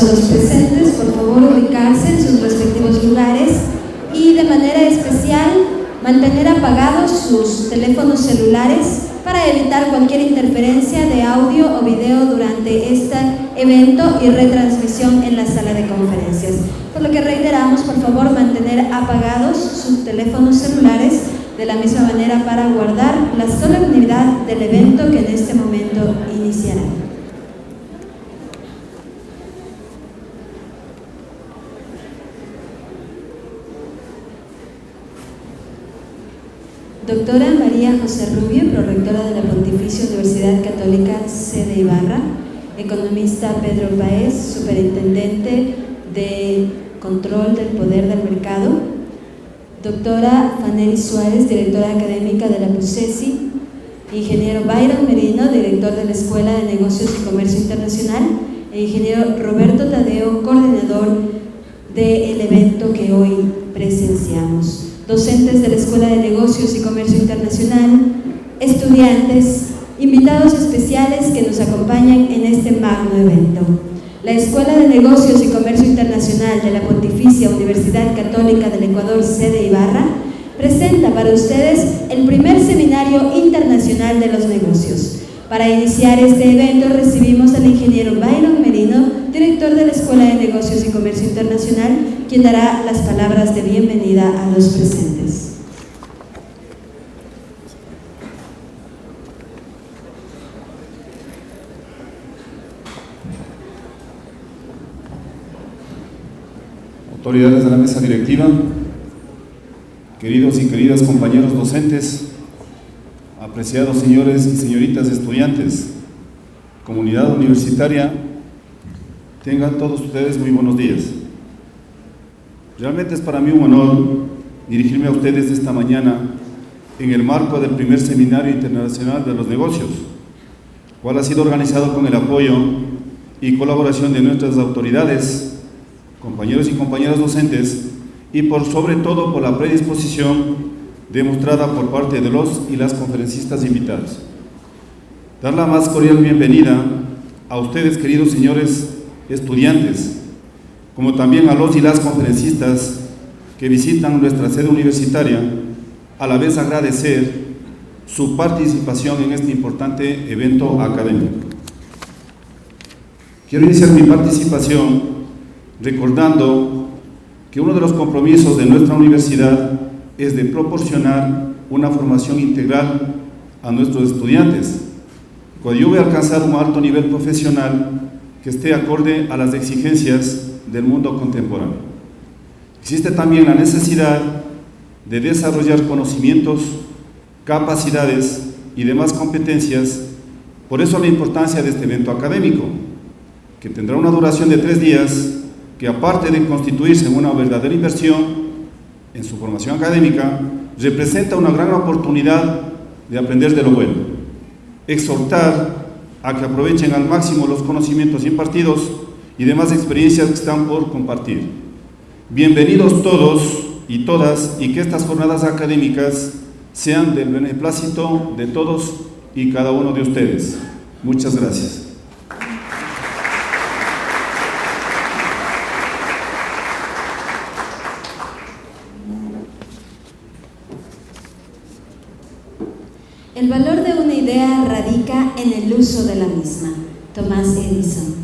a los presentes, por favor, ubicarse en sus respectivos lugares y de manera especial mantener apagados sus teléfonos celulares para evitar cualquier interferencia de audio o video durante este evento y retransmisión en la sala de conferencias. Por lo que reiteramos, por favor, mantener apagados sus teléfonos celulares de la misma manera para guardar la solemnidad del evento que en este momento iniciará. Doctora María José Rubio, prorectora de la Pontificia Universidad Católica Sede Ibarra. Economista Pedro Páez, superintendente de Control del Poder del Mercado. Doctora Faneri Suárez, directora académica de la PUCESI. Ingeniero Byron Merino, director de la Escuela de Negocios y Comercio Internacional. E ingeniero Roberto Tadeo, coordinador del evento que hoy presenciamos. Docentes de la Escuela de Negocios y Comercio Internacional, estudiantes, invitados especiales que nos acompañan en este magno evento. La Escuela de Negocios y Comercio Internacional de la Pontificia Universidad Católica del Ecuador, Sede Ibarra, presenta para ustedes el primer Seminario Internacional de los Negocios. Para iniciar este evento recibimos al ingeniero Byron Merino, director de la Escuela de Negocios y Comercio Internacional, quien dará las palabras de bienvenida a los presentes. Autoridades de la mesa directiva, queridos y queridas compañeros docentes, apreciados señores y señoritas estudiantes, comunidad universitaria, tengan todos ustedes muy buenos días. Realmente es para mí un honor dirigirme a ustedes esta mañana en el marco del primer Seminario Internacional de los Negocios, cual ha sido organizado con el apoyo y colaboración de nuestras autoridades, compañeros y compañeras docentes, y sobre todo por la predisposición demostrada por parte de los y las conferencistas invitados. Dar la más cordial bienvenida a ustedes, queridos señores estudiantes, como también a los y las conferencistas que visitan nuestra sede universitaria, a la vez agradecer su participación en este importante evento académico. Quiero iniciar mi participación recordando que uno de los compromisos de nuestra universidad es de proporcionar una formación integral a nuestros estudiantes, coadyuve a alcanzar un alto nivel profesional que esté acorde a las exigencias del mundo contemporáneo. Existe también la necesidad de desarrollar conocimientos, capacidades y demás competencias. Por eso la importancia de este evento académico, que tendrá una duración de 3 días, que aparte de constituirse en una verdadera inversión en su formación académica, representa una gran oportunidad de aprender de lo bueno, exhortar a que aprovechen al máximo los conocimientos impartidos y demás experiencias que están por compartir. Bienvenidos todos y todas, y que estas jornadas académicas sean del beneplácito de todos y cada uno de ustedes. Muchas gracias. El valor de una idea radica en el uso de la misma. Tomás Edison.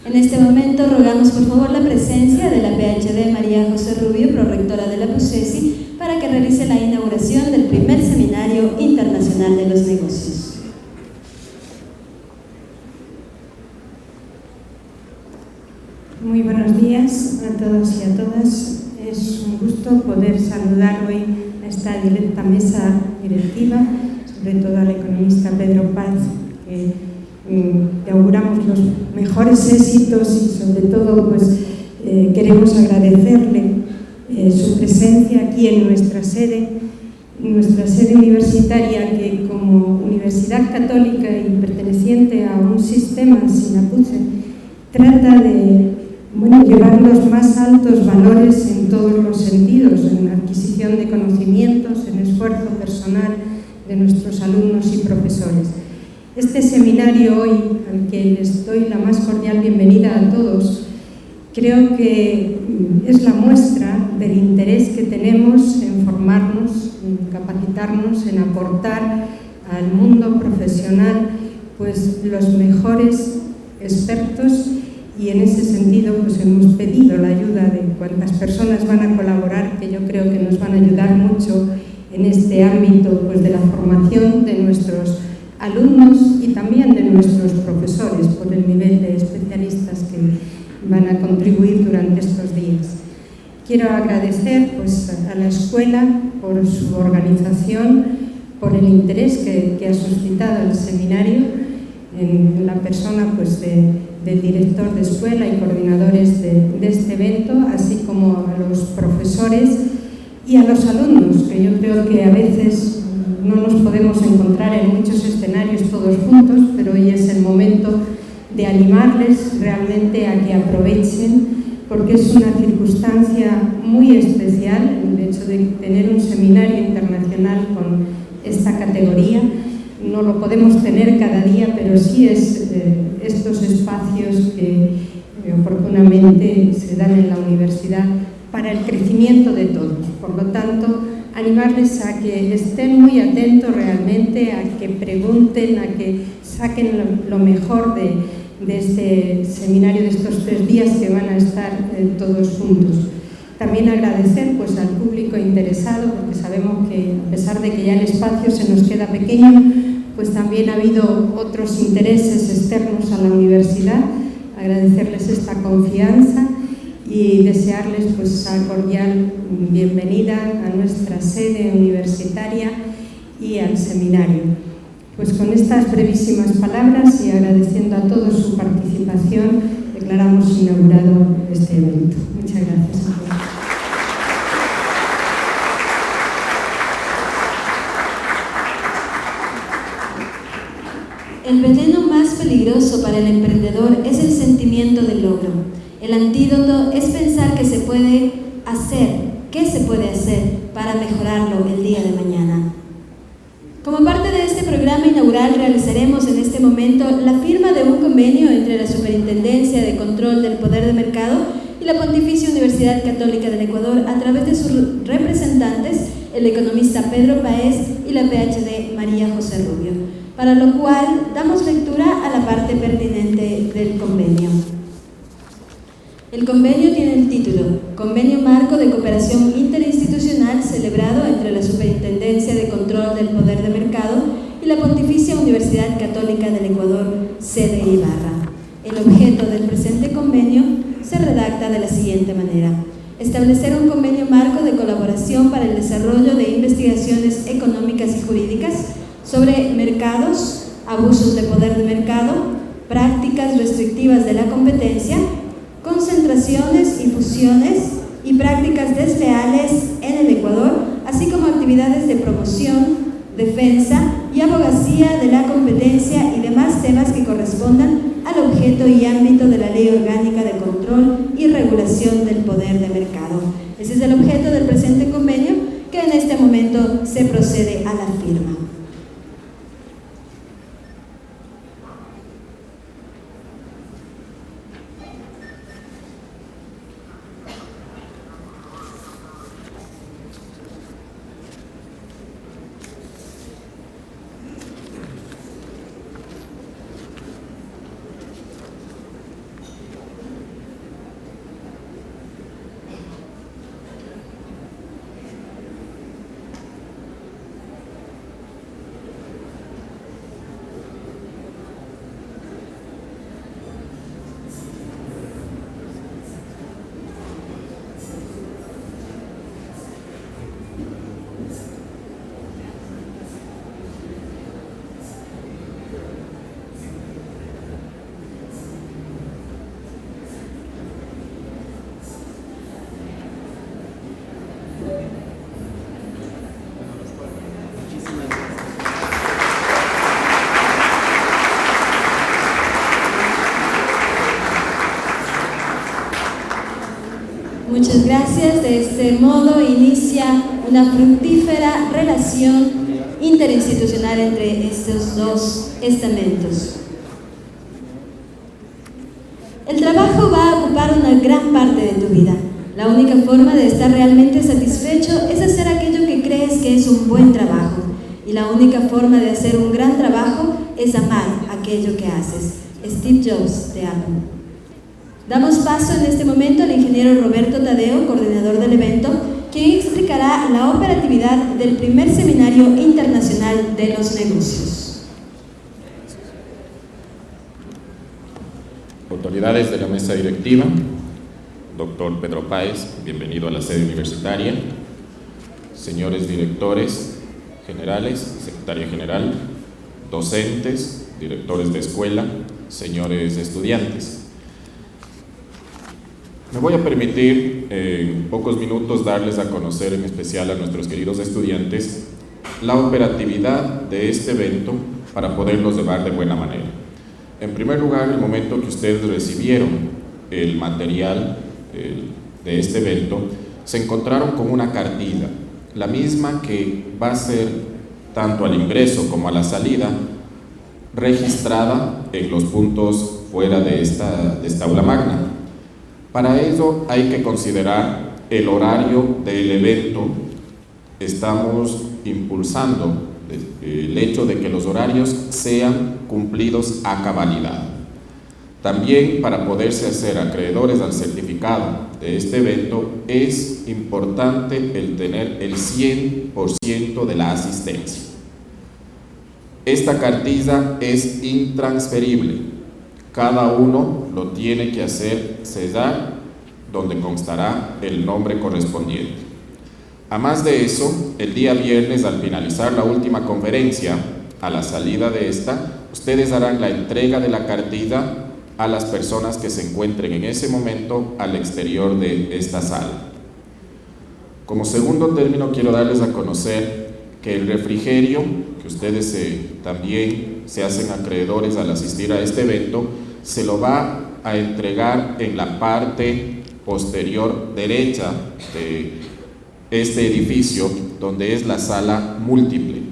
En este momento rogamos por favor la presencia de la PhD María José Rubio, prorectora de la PUCESI, para que realice la inauguración del primer Seminario Internacional de los Negocios. Muy buenos días a todos y a todas. Es un gusto poder saludar hoy a esta directa mesa directiva, sobre todo al economista Pedro Páez, que te auguramos los mejores éxitos y sobre todo pues, queremos agradecerle su presencia aquí en nuestra sede universitaria, que como universidad católica y perteneciente a un sistema sinapuche trata de llevar los más altos valores en todos los sentidos, en la adquisición de conocimientos, en esfuerzo personal de nuestros alumnos y profesores. Este seminario hoy, al que les doy la más cordial bienvenida a todos, Creo que es la muestra del interés que tenemos en formarnos, en capacitarnos, en aportar al mundo profesional pues los mejores expertos, y en ese sentido pues hemos pedido la ayuda de cuantas personas van a colaborar, que yo creo que nos van a ayudar mucho en este ámbito pues de la formación de nuestros alumnos y también de nuestros profesores, por el nivel de especialistas que van a contribuir durante estos días. Quiero agradecer pues a la escuela por su organización, por el interés que ha suscitado el seminario, en la persona pues del director de escuela y coordinadores de este evento, así como a los profesores y a los alumnos, que yo creo que a veces no nos podemos encontrar en muchos escenarios todos juntos, pero hoy es el momento de animarles realmente a que aprovechen, porque es una circunstancia muy especial el hecho de tener un seminario internacional con esta categoría. No lo podemos tener cada día, pero sí es estos espacios que oportunamente se dan en la universidad para el crecimiento de todos. Por lo tanto, animarles a que estén muy atentos realmente, a que pregunten, a que saquen lo mejor de este seminario, de estos 3 días que van a estar todos juntos. También agradecer pues, al público interesado, porque sabemos que a pesar de que ya el espacio se nos queda pequeño, pues también ha habido otros intereses externos a la universidad. Agradecerles esta confianza y desearles pues, una cordial bienvenida a nuestra sede universitaria y al seminario. Pues con estas brevísimas palabras y agradeciendo a todos su participación, declaramos inaugurado este evento. Muchas gracias a todos. El veneno más peligroso para el emprendedor es el sentimiento de logro. El antídoto es pensar que se puede hacer, qué se puede hacer para mejorarlo el día de mañana. Como parte de este programa inaugural realizaremos en este momento la firma de un convenio entre la Superintendencia de Control del Poder de Mercado y la Pontificia Universidad Católica del Ecuador a través de sus representantes, el economista Pedro Paez y la PhD María José Rubio, para lo cual damos lectura a la parte pertinente del convenio. El convenio tiene el título Convenio Marco de Cooperación Interinstitucional celebrado entre la Superintendencia de Control del Poder de Mercado y la Pontificia Universidad Católica del Ecuador, sede Ibarra. El objeto del presente convenio se redacta de la siguiente manera: establecer un convenio marco de colaboración para el desarrollo de investigaciones económicas y jurídicas sobre mercados, abusos de poder de mercado, prácticas restrictivas de la competencia, concentraciones y fusiones y prácticas desleales en el Ecuador, así como actividades de promoción, defensa y abogacía de la competencia y demás temas que correspondan al objeto y ámbito de la Ley Orgánica de Control y Regulación del Poder de Mercado. Ese es el objeto del presente convenio, que en este momento se procede a la firma. Muchas gracias. De este modo inicia una fructífera relación interinstitucional entre estos dos estamentos. El trabajo va a ocupar una gran única forma de estar realmente satisfecho es hacer aquello que crees que es un buen trabajo. Y la única forma de hacer un gran trabajo es amar aquello que haces. Steve Jobs, de Apple. Damos paso en este momento al ingeniero Roberto Tadeo, coordinador del evento, quien explicará la operatividad del primer seminario internacional de los negocios. Autoridades de la mesa directiva, doctor Pedro Páez, bienvenido a la sede universitaria, señores directores generales, secretario general, docentes, directores de escuela, señores estudiantes. Me voy a permitir en pocos minutos darles a conocer en especial a nuestros queridos estudiantes la operatividad de este evento para poderlos llevar de buena manera. En primer lugar, el momento que ustedes recibieron el material de este evento, se encontraron con una cartilla, la misma que va a ser tanto al ingreso como a la salida registrada en los puntos fuera de esta aula magna. Para ello hay que considerar el horario del evento. Estamos impulsando el hecho de que los horarios sean cumplidos a cabalidad. También, para poderse hacer acreedores al certificado de este evento, es importante el tener el 100% de la asistencia. Esta cartilla es intransferible. Cada uno lo tiene que hacer sellar, donde constará el nombre correspondiente. A más de eso, el día viernes, al finalizar la última conferencia, a la salida de esta, ustedes harán la entrega de la cartilla a las personas que se encuentren en ese momento al exterior de esta sala. Como segundo término, quiero darles a conocer que el refrigerio, que ustedes también se hacen acreedores al asistir a este evento, se lo va a entregar en la parte posterior derecha de este edificio, donde es la sala múltiple.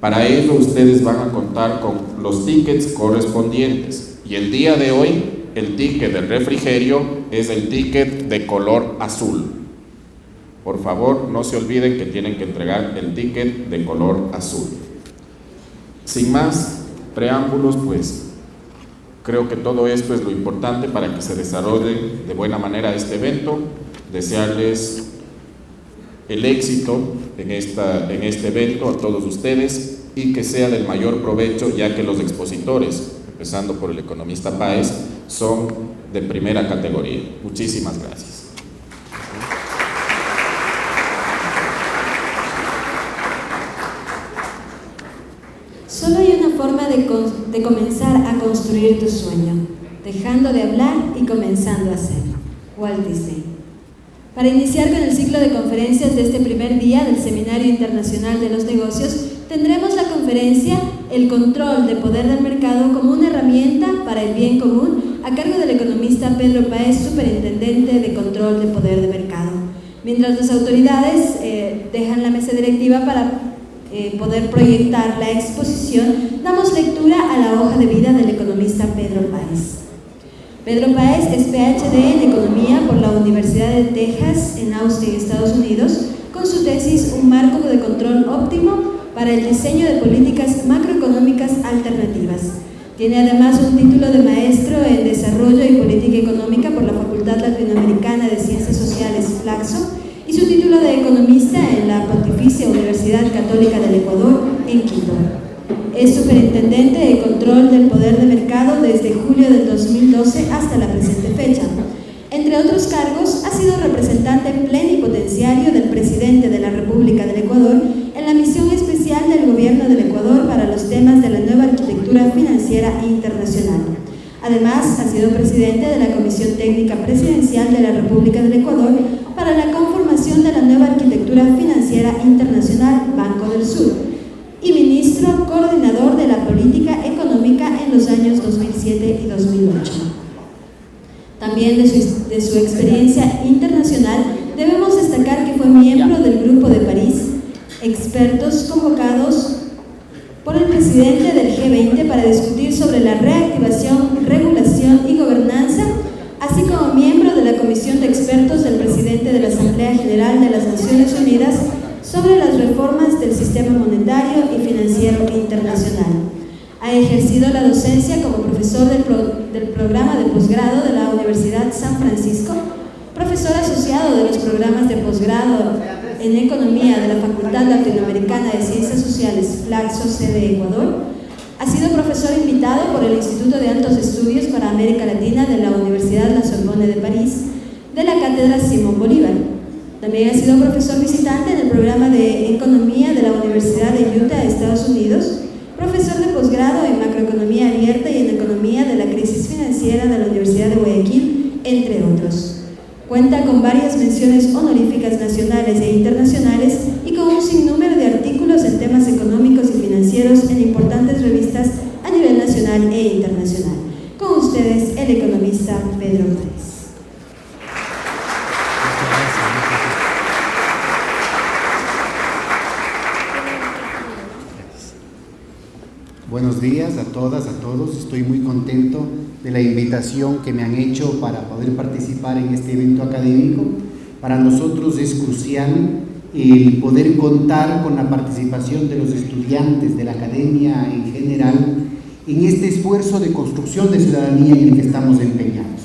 Para ello, ustedes van a contar con los tickets correspondientes. Y el día de hoy, el ticket del refrigerio es el ticket de color azul. Por favor, no se olviden que tienen que entregar el ticket de color azul. Sin más preámbulos, pues creo que todo esto es lo importante para que se desarrolle de buena manera este evento. Desearles el éxito en este evento a todos ustedes y que sea del mayor provecho, ya que los expositores, empezando por el economista Páez, son de primera categoría. Muchísimas gracias. Solo hay una forma de comenzar a construir tu sueño, dejando de hablar y comenzando a hacer. Walt Disney. Para iniciar con el ciclo de conferencias de este primer día del Seminario Internacional de los Negocios, tendremos la conferencia El control de poder del mercado como una herramienta para el bien común, a cargo del economista Pedro Páez, superintendente de control de poder de mercado. Mientras las autoridades dejan la mesa directiva para poder proyectar la exposición, damos lectura a la hoja de vida del economista Pedro Páez. Pedro Páez es PhD en Economía por la Universidad de Texas en Austin, Estados Unidos, con su tesis Un marco de control óptimo para el diseño de políticas macroeconómicas alternativas. Tiene además un título de maestro en Desarrollo y Política Económica por la Facultad Latinoamericana de Ciencias Sociales, Flaxo, y su título de economista en la Pontificia Universidad Católica del Ecuador, en Quito. Es superintendente de control del poder de mercado desde julio del 2012 hasta la presente fecha. Entre otros cargos, ha sido representante plenipotenciario del presidente de la República del Ecuador en la misión especial del Gobierno del Ecuador para los temas de la nueva arquitectura financiera internacional. Además, ha sido presidente de la Comisión Técnica Presidencial de la República del Ecuador para la conformación de la nueva arquitectura financiera internacional Banco del Sur y ministro coordinador de la política económica en los años 2007 y 2008. También de su experiencia internacional debemos destacar que fue miembro del Grupo de París, expertos convocados por el presidente del G20 para discutir sobre la reactivación, regulación y gobernanza, así como miembro de la Comisión de Expertos del presidente Asamblea General de las Naciones Unidas sobre las reformas del sistema monetario y financiero internacional. Ha ejercido la docencia como profesor del programa de posgrado de la Universidad San Francisco, profesor asociado de los programas de posgrado en Economía de la Facultad Latinoamericana de Ciencias Sociales, Flaxo, sede Ecuador. Ha sido profesor invitado por el Instituto de Altos Estudios para América Latina de la Universidad La Sorbonne de París, de la Cátedra Simón Bolívar. También ha sido profesor visitante en el programa de Economía de la Universidad de Utah, Estados Unidos, profesor de posgrado en Macroeconomía Abierta y en Economía de la Crisis Financiera de la Universidad de Guayaquil, entre otros. Cuenta con varias menciones honoríficas nacionales e internacionales y con un sinnúmero de artículos en temas económicos y financieros en importantes revistas a nivel nacional e internacional. Con ustedes, el economista Pedro Paez. Buenos días a todas, a todos. Estoy muy contento de la invitación que me han hecho para poder participar en este evento académico. Para nosotros es crucial el poder contar con la participación de los estudiantes, de la academia en general, en este esfuerzo de construcción de ciudadanía en el que estamos empeñados.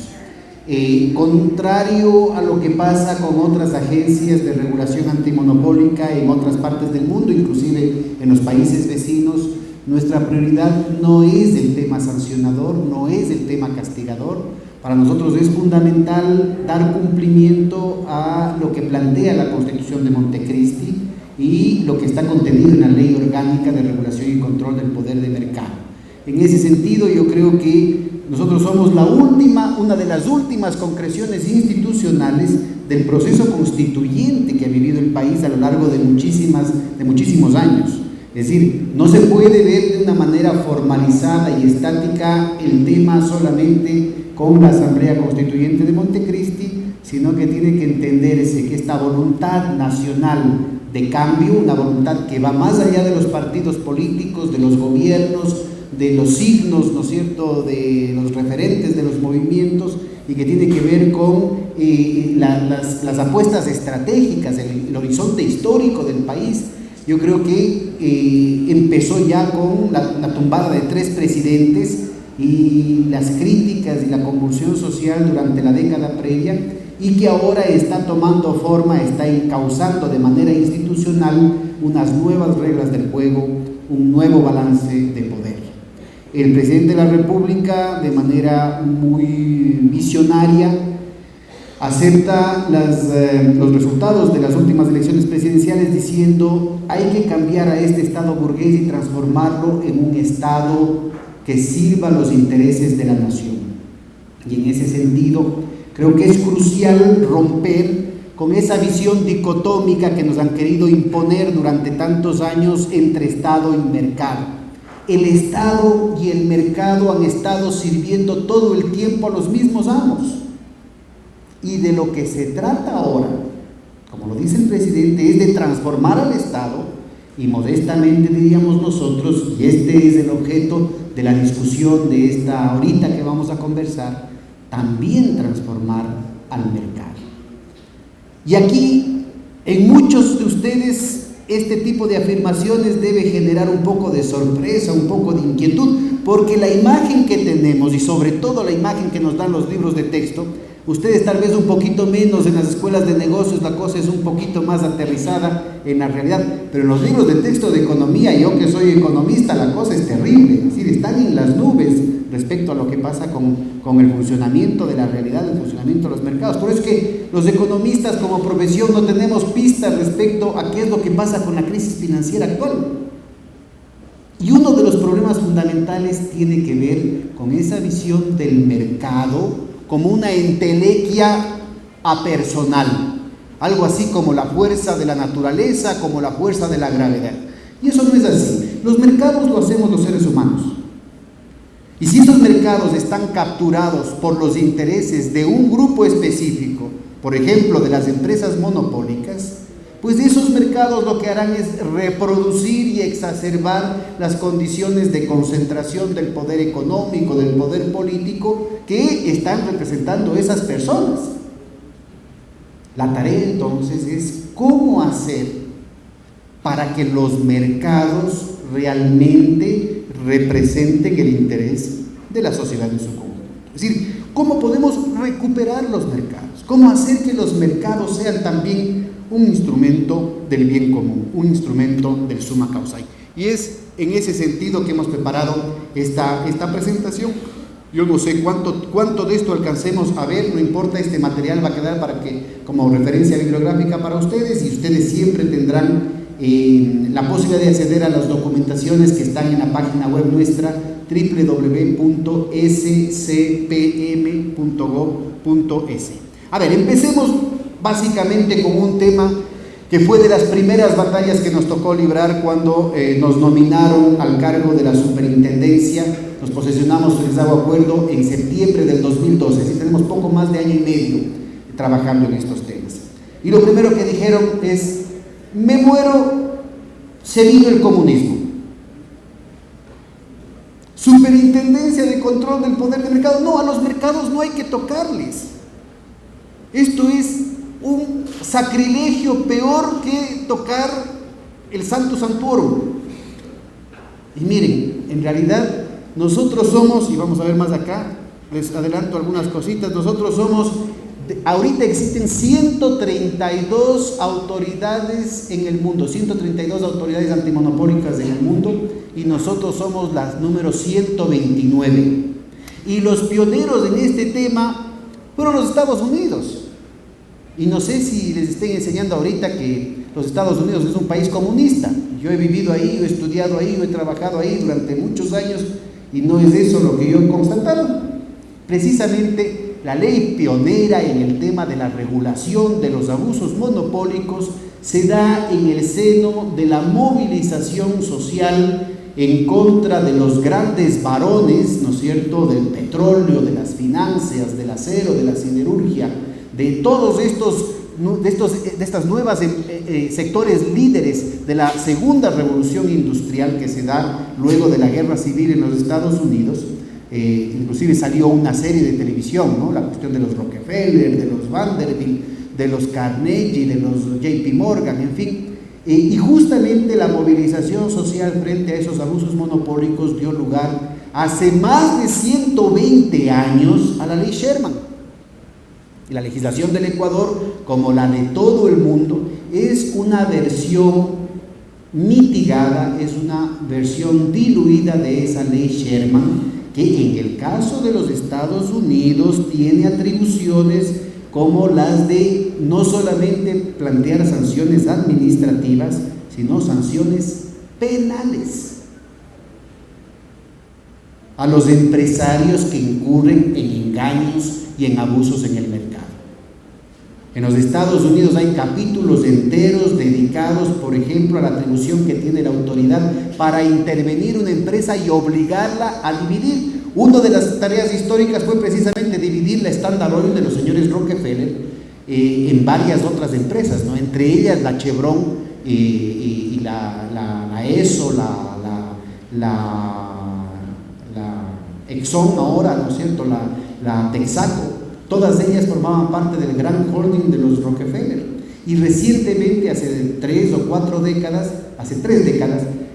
Contrario a lo que pasa con otras agencias de regulación antimonopólica en otras partes del mundo, inclusive en los países vecinos, nuestra prioridad no es el tema sancionador, no es el tema castigador. Para nosotros es fundamental dar cumplimiento a lo que plantea la Constitución de Montecristi y lo que está contenido en la Ley Orgánica de Regulación y Control del Poder de Mercado. En ese sentido, yo creo que nosotros somos una de las últimas concreciones institucionales del proceso constituyente que ha vivido el país a lo largo de muchísimos años. Es decir, no se puede ver de una manera formalizada y estática el tema solamente con la Asamblea Constituyente de Montecristi, sino que tiene que entenderse que esta voluntad nacional de cambio, una voluntad que va más allá de los partidos políticos, de los gobiernos, de los signos, ¿no es cierto?, de los referentes de los movimientos, y que tiene que ver con las apuestas estratégicas, el horizonte histórico del país. Yo creo que empezó ya con la tumbada de 3 presidentes y las críticas y la convulsión social durante la década previa, y que ahora está tomando forma, está encauzando de manera institucional unas nuevas reglas del juego, un nuevo balance de poder. El presidente de la República, de manera muy visionaria, acepta los resultados de las últimas elecciones presidenciales diciendo: hay que cambiar a este Estado burgués y transformarlo en un Estado que sirva a los intereses de la nación. Y en ese sentido, creo que es crucial romper con esa visión dicotómica que nos han querido imponer durante tantos años entre Estado y mercado. El Estado y el mercado han estado sirviendo todo el tiempo a los mismos amos. Y de lo que se trata ahora, como lo dice el presidente, es de transformar al Estado, y modestamente diríamos nosotros, y este es el objeto de la discusión de esta horita que vamos a conversar, también transformar al mercado. Y aquí, en muchos de ustedes, este tipo de afirmaciones debe generar un poco de sorpresa, un poco de inquietud, porque la imagen que tenemos, y sobre todo la imagen que nos dan los libros de texto, ustedes tal vez un poquito menos, en las escuelas de negocios la cosa es un poquito más aterrizada en la realidad, pero en los libros de texto de economía, yo que soy economista, la cosa es terrible, es decir, están en las nubes respecto a lo que pasa con el funcionamiento de la realidad, el funcionamiento de los mercados. Por eso es que los economistas como profesión no tenemos pistas respecto a qué es lo que pasa con la crisis financiera actual. Y uno de los problemas fundamentales tiene que ver con esa visión del mercado como una entelequia apersonal, algo así como la fuerza de la naturaleza, como la fuerza de la gravedad. Y eso no es así. Los mercados lo hacemos los seres humanos. Y si esos mercados están capturados por los intereses de un grupo específico, por ejemplo, de las empresas monopólicas, pues esos mercados lo que harán es reproducir y exacerbar las condiciones de concentración del poder económico, del poder político que están representando esas personas. La tarea entonces es cómo hacer para que los mercados realmente representen el interés de la sociedad en su conjunto. Es decir, cómo podemos recuperar los mercados, cómo hacer que los mercados sean también un instrumento del bien común, un instrumento del summa causa. Y es en ese sentido que hemos preparado esta presentación. Yo no sé cuánto de esto alcancemos a ver, no importa, este material va a quedar como referencia bibliográfica para ustedes, y ustedes siempre tendrán la posibilidad de acceder a las documentaciones que están en la página web nuestra www.scpm.gov.es. A ver, empecemos básicamente con un tema que fue de las primeras batallas que nos tocó librar cuando nos nominaron al cargo de la superintendencia. Nos posesionamos, les hago acuerdo, en septiembre del 2012, así tenemos poco más de año y medio trabajando en estos temas. Y lo primero que dijeron es: me muero, se vino el comunismo. Superintendencia de control del poder de mercado. No, a los mercados no hay que tocarles. Esto es un sacrilegio peor que tocar el Santo Santuorum. Y miren, en realidad nosotros somos, y vamos a ver más acá, les adelanto algunas cositas, nosotros somos, ahorita existen 132 autoridades en el mundo, 132 autoridades antimonopólicas en el mundo, y nosotros somos las número 129. Y los pioneros en este tema fueron los Estados Unidos. Y no sé si les estén enseñando ahorita que los Estados Unidos es un país comunista. Yo he vivido ahí, he estudiado ahí, he trabajado ahí durante muchos años, y no es eso lo que yo he constatado. Precisamente la ley pionera en el tema de la regulación de los abusos monopólicos se da en el seno de la movilización social en contra de los grandes varones, ¿no es cierto?, del petróleo, de las finanzas, del acero, de la siderurgia, de todos estas nuevas sectores líderes de la segunda revolución industrial que se da luego de la guerra civil en los Estados Unidos. Inclusive salió una serie de televisión, ¿no?, la cuestión de los Rockefeller, de los Vanderbilt, de los Carnegie, de los JP Morgan, en fin. Y justamente la movilización social frente a esos abusos monopólicos dio lugar hace más de 120 años a la ley Sherman. Y la legislación del Ecuador, como la de todo el mundo, es una versión mitigada, es una versión diluida de esa ley Sherman, que en el caso de los Estados Unidos tiene atribuciones como las de no solamente plantear sanciones administrativas, sino sanciones penales a los empresarios que incurren en engaños y en abusos en el mercado. En los Estados Unidos hay capítulos enteros dedicados, por ejemplo, a la atribución que tiene la autoridad para intervenir una empresa y obligarla a dividir. Una de las tareas históricas fue precisamente dividir la Standard Oil de los señores Rockefeller en varias otras empresas, ¿no?, entre ellas la Chevron y la ESO, la Exxon ahora, ¿no es cierto?, la Texaco. Todas ellas formaban parte del gran holding de los Rockefeller. Y recientemente, hace 3 décadas,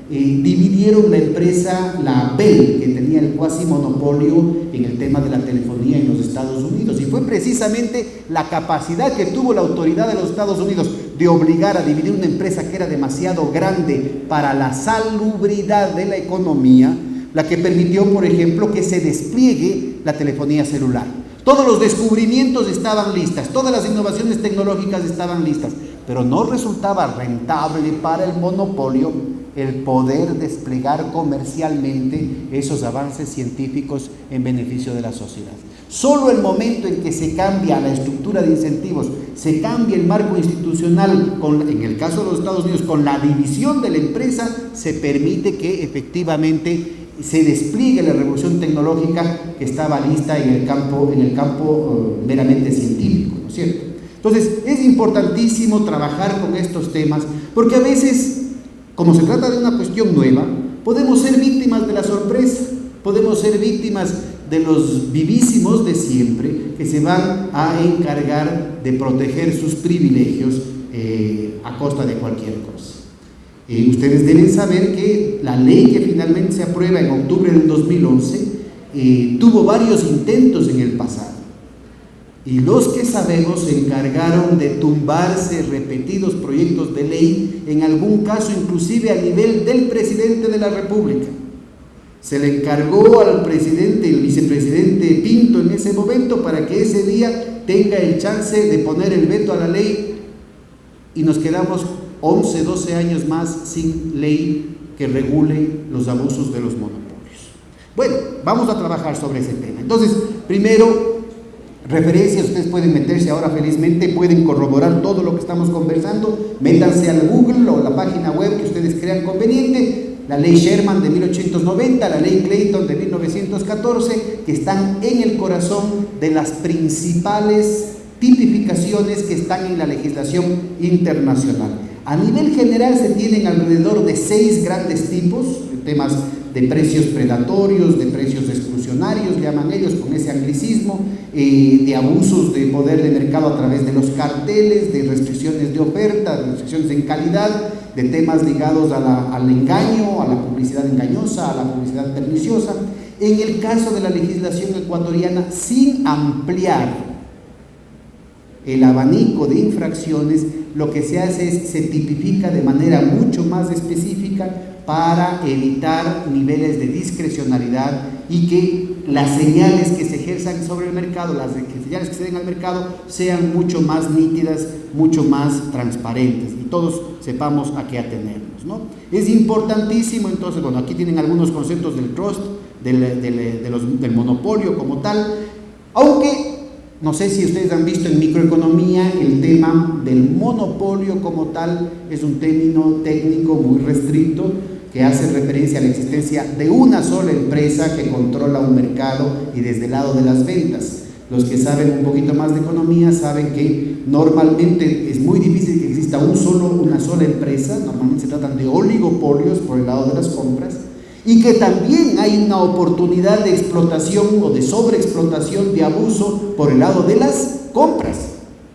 dividieron la empresa, la Bell, que tenía el cuasi monopolio en el tema de la telefonía en los Estados Unidos. Y fue precisamente la capacidad que tuvo la autoridad de los Estados Unidos de obligar a dividir una empresa que era demasiado grande para la salubridad de la economía, la que permitió, por ejemplo, que se despliegue la telefonía celular. Todos los descubrimientos estaban listas, todas las innovaciones tecnológicas estaban listas, pero no resultaba rentable para el monopolio el poder desplegar comercialmente esos avances científicos en beneficio de la sociedad. Solo el momento en que se cambia la estructura de incentivos, se cambia el marco institucional, en el caso de los Estados Unidos, con la división de la empresa, se permite que efectivamente se despliegue la revolución tecnológica que estaba lista en el campo meramente científico, ¿no es cierto? Entonces, es importantísimo trabajar con estos temas, porque a veces, como se trata de una cuestión nueva, podemos ser víctimas de la sorpresa, podemos ser víctimas de los vivísimos de siempre que se van a encargar de proteger sus privilegios a costa de cualquier cosa. Ustedes deben saber que la ley que finalmente se aprueba en octubre del 2011 tuvo varios intentos en el pasado, y los que sabemos se encargaron de tumbarse repetidos proyectos de ley, en algún caso inclusive a nivel del presidente de la República. Se le encargó al presidente, el vicepresidente Pinto en ese momento, para que ese día tenga el chance de poner el veto a la ley, y nos quedamos 11, 12 años más sin ley que regule los abusos de los monopolios. Bueno, vamos a trabajar sobre ese tema. Entonces, primero, referencias, ustedes pueden meterse ahora felizmente, pueden corroborar todo lo que estamos conversando, métanse al Google o la página web que ustedes crean conveniente, la ley Sherman de 1890, la ley Clayton de 1914, que están en el corazón de las principales tipificaciones que están en la legislación internacional. A nivel general se tienen alrededor de 6 grandes tipos, temas de precios predatorios, de precios exclusionarios, llaman ellos con ese anglicismo, de abusos de poder de mercado a través de los carteles, de restricciones de oferta, de restricciones en calidad, de temas ligados al engaño, a la publicidad engañosa, a la publicidad perniciosa. En el caso de la legislación ecuatoriana, sin ampliar el abanico de infracciones, lo que se hace es se tipifica de manera mucho más específica para evitar niveles de discrecionalidad y que las señales que se ejerzan sobre el mercado, las señales que se den al mercado, sean mucho más nítidas, mucho más transparentes y todos sepamos a qué atenernos, ¿no? Es importantísimo, entonces, bueno, aquí tienen algunos conceptos del trust, del monopolio como tal, aunque no sé si ustedes han visto en microeconomía el tema del monopolio como tal, es un término técnico muy restricto que hace referencia a la existencia de una sola empresa que controla un mercado y desde el lado de las ventas. Los que saben un poquito más de economía saben que normalmente es muy difícil que exista una sola empresa, normalmente se tratan de oligopolios por el lado de las compras, y que también hay una oportunidad de explotación o de sobreexplotación, de abuso por el lado de las compras,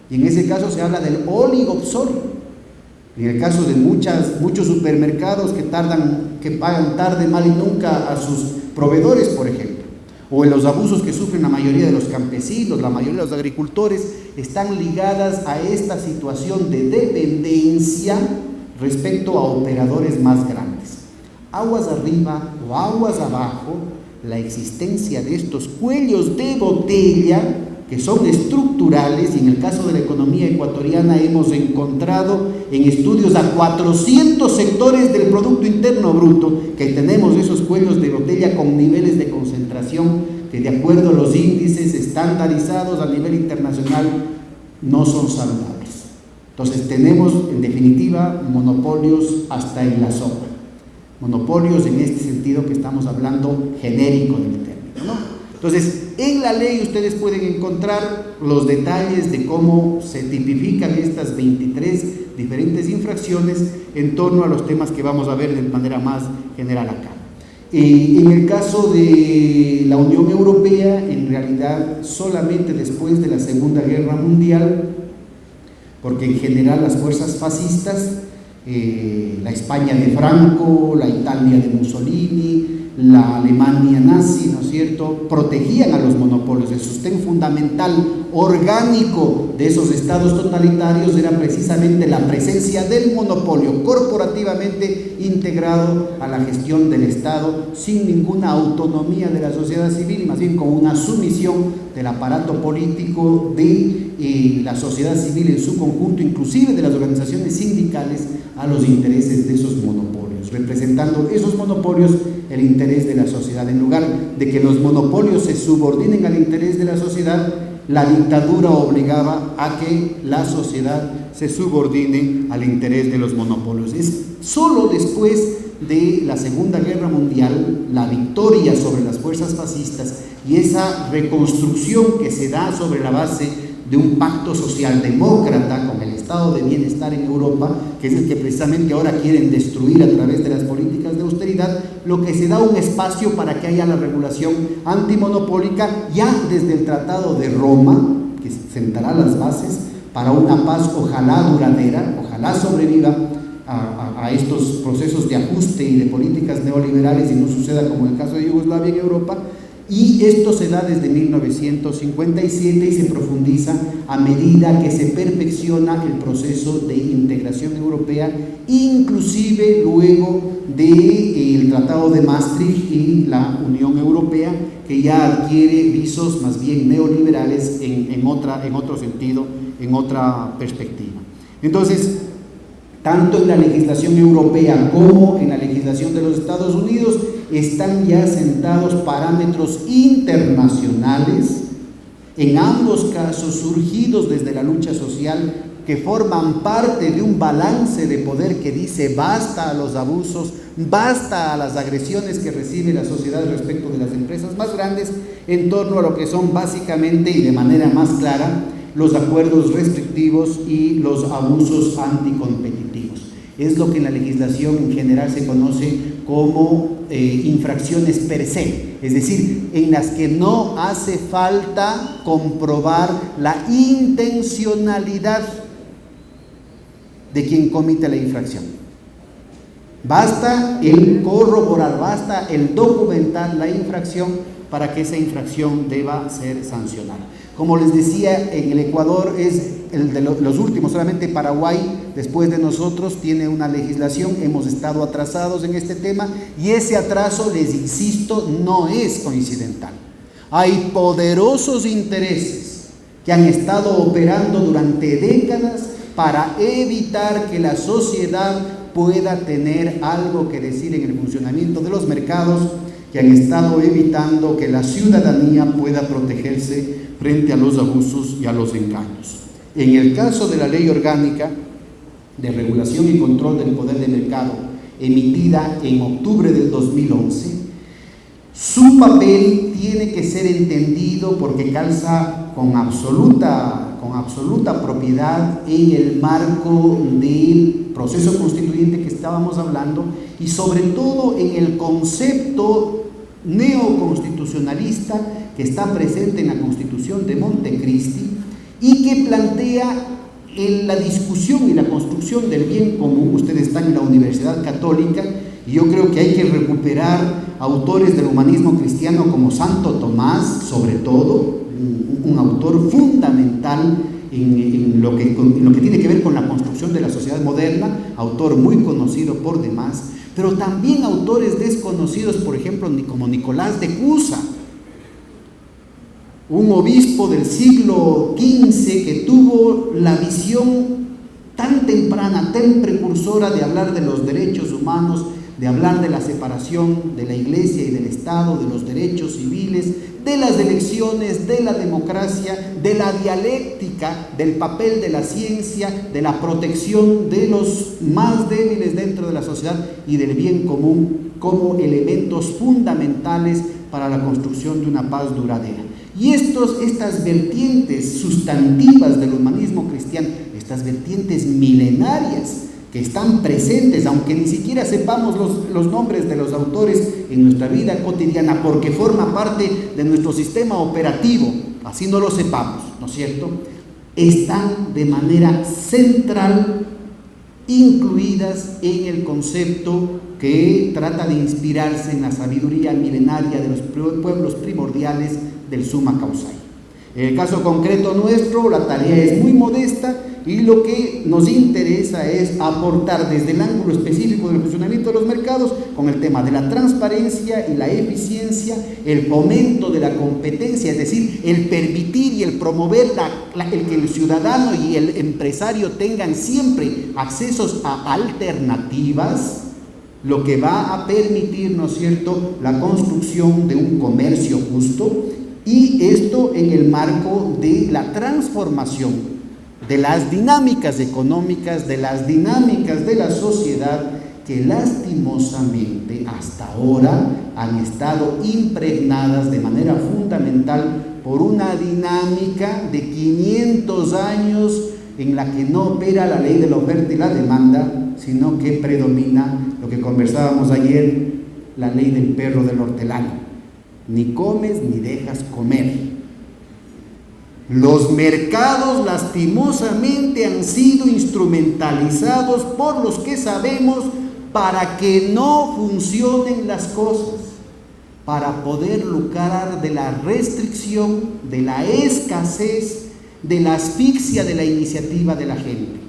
y en ese caso se habla del oligopsonio. En el caso de muchos supermercados que pagan tarde, mal y nunca a sus proveedores, por ejemplo, o en los abusos que sufren la mayoría de los campesinos, la mayoría de los agricultores, están ligadas a esta situación de dependencia respecto a operadores más grandes. Aguas arriba o aguas abajo, la existencia de estos cuellos de botella que son estructurales, y en el caso de la economía ecuatoriana hemos encontrado en estudios a 400 sectores del Producto Interno Bruto que tenemos esos cuellos de botella con niveles de concentración que, de acuerdo a los índices estandarizados a nivel internacional, no son saludables. Entonces tenemos en definitiva monopolios hasta en la sopa. Monopolios en este sentido que estamos hablando genérico del término, ¿no? Entonces, en la ley ustedes pueden encontrar los detalles de cómo se tipifican estas 23 diferentes infracciones en torno a los temas que vamos a ver de manera más general acá. En el caso de la Unión Europea, en realidad solamente después de la Segunda Guerra Mundial, porque en general las fuerzas fascistas, la España de Franco, la Italia de Mussolini, la Alemania nazi, ¿no es cierto?, protegían a los monopolios. El sostén fundamental orgánico de esos estados totalitarios era precisamente la presencia del monopolio corporativamente integrado a la gestión del Estado, sin ninguna autonomía de la sociedad civil y más bien con una sumisión del aparato político de la sociedad civil en su conjunto, inclusive de las organizaciones sindicales, a los intereses de esos monopolios, representando esos monopolios el interés de la sociedad. En lugar de que los monopolios se subordinen al interés de la sociedad, la dictadura obligaba a que la sociedad se subordine al interés de los monopolios. Es solo después de la Segunda Guerra Mundial, la victoria sobre las fuerzas fascistas y esa reconstrucción que se da sobre la base de un pacto socialdemócrata con el estado de bienestar en Europa, que es el que precisamente ahora quieren destruir a través de las políticas de austeridad, lo que se da un espacio para que haya la regulación antimonopólica ya desde el Tratado de Roma, que sentará las bases para una paz ojalá duradera, ojalá sobreviva a estos procesos de ajuste y de políticas neoliberales y no suceda como en el caso de Yugoslavia en Europa. Y esto se da desde 1957 y se profundiza a medida que se perfecciona el proceso de integración europea, inclusive luego del Tratado de Maastricht y la Unión Europea, que ya adquiere visos más bien neoliberales en otro sentido, en otra perspectiva. Entonces, tanto en la legislación europea como en la legislación de los Estados Unidos están ya sentados parámetros internacionales, en ambos casos surgidos desde la lucha social, que forman parte de un balance de poder que dice basta a los abusos, basta a las agresiones que recibe la sociedad respecto de las empresas más grandes, en torno a lo que son básicamente y de manera más clara los acuerdos restrictivos y los abusos anticompetitivos. Es lo que en la legislación en general se conoce como infracciones per se, es decir, en las que no hace falta comprobar la intencionalidad de quien comete la infracción. Basta el corroborar, basta el documentar la infracción para que esa infracción deba ser sancionada. Como les decía, en el Ecuador es el de los últimos, solamente Paraguay, después de nosotros, tiene una legislación, hemos estado atrasados en este tema, y ese atraso, les insisto, no es coincidental. Hay poderosos intereses que han estado operando durante décadas para evitar que la sociedad pueda tener algo que decir en el funcionamiento de los mercados, que han estado evitando que la ciudadanía pueda protegerse frente a los abusos y a los engaños. En el caso de la Ley Orgánica de Regulación y Control del Poder de Mercado, emitida en octubre del 2011, su papel tiene que ser entendido porque calza con absoluta propiedad en el marco del proceso constituyente que estábamos hablando y sobre todo en el concepto neoconstitucionalista que está presente en la Constitución de Montecristi y que plantea en la discusión y la construcción del bien común. Ustedes están en la Universidad Católica y yo creo que hay que recuperar autores del humanismo cristiano como Santo Tomás, sobre todo, un autor fundamental en lo que tiene que ver con la construcción de la sociedad moderna, autor muy conocido por demás, pero también autores desconocidos, por ejemplo, como Nicolás de Cusa, un obispo del siglo XV que tuvo la visión tan temprana, tan precursora de hablar de los derechos humanos, de hablar de la separación de la Iglesia y del Estado, de los derechos civiles, de las elecciones, de la democracia, de la dialéctica, del papel de la ciencia, de la protección de los más débiles dentro de la sociedad y del bien común como elementos fundamentales para la construcción de una paz duradera. Y estas vertientes sustantivas del humanismo cristiano, estas vertientes milenarias que están presentes, aunque ni siquiera sepamos los nombres de los autores en nuestra vida cotidiana, porque forma parte de nuestro sistema operativo, así no lo sepamos, ¿no es cierto?, están de manera central incluidas en el concepto que trata de inspirarse en la sabiduría milenaria de los pueblos primordiales del Summa Causai. En el caso concreto nuestro, la tarea es muy modesta y lo que nos interesa es aportar desde el ángulo específico del funcionamiento de los mercados con el tema de la transparencia y la eficiencia, el fomento de la competencia, es decir, el permitir y el promover el que el ciudadano y el empresario tengan siempre accesos a alternativas, lo que va a permitir, ¿no es cierto?, la construcción de un comercio justo, y esto en el marco de la transformación de las dinámicas económicas, de las dinámicas de la sociedad que lastimosamente hasta ahora han estado impregnadas de manera fundamental por una dinámica de 500 años en la que no opera la ley de la oferta y la demanda, sino que predomina lo que conversábamos ayer, la ley del perro del hortelano. Ni comes ni dejas comer. Los mercados lastimosamente han sido instrumentalizados por los que sabemos para que no funcionen las cosas, para poder lucrar de la restricción, de la escasez, de la asfixia de la iniciativa de la gente.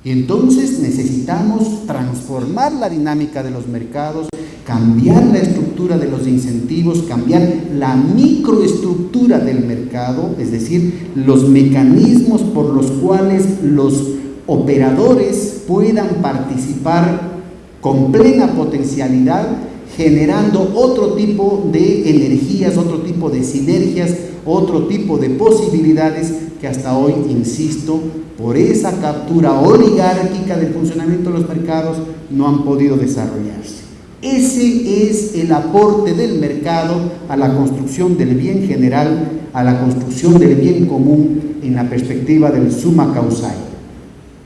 Y entonces necesitamos transformar la dinámica de los mercados, cambiar la estructura de los incentivos, cambiar la microestructura del mercado, es decir, los mecanismos por los cuales los operadores puedan participar con plena potencialidad, generando otro tipo de energías, otro tipo de sinergias, otro tipo de posibilidades que hasta hoy, insisto, por esa captura oligárquica del funcionamiento de los mercados, no han podido desarrollarse. Ese es el aporte del mercado a la construcción del bien general, a la construcción del bien común en la perspectiva del summa causae.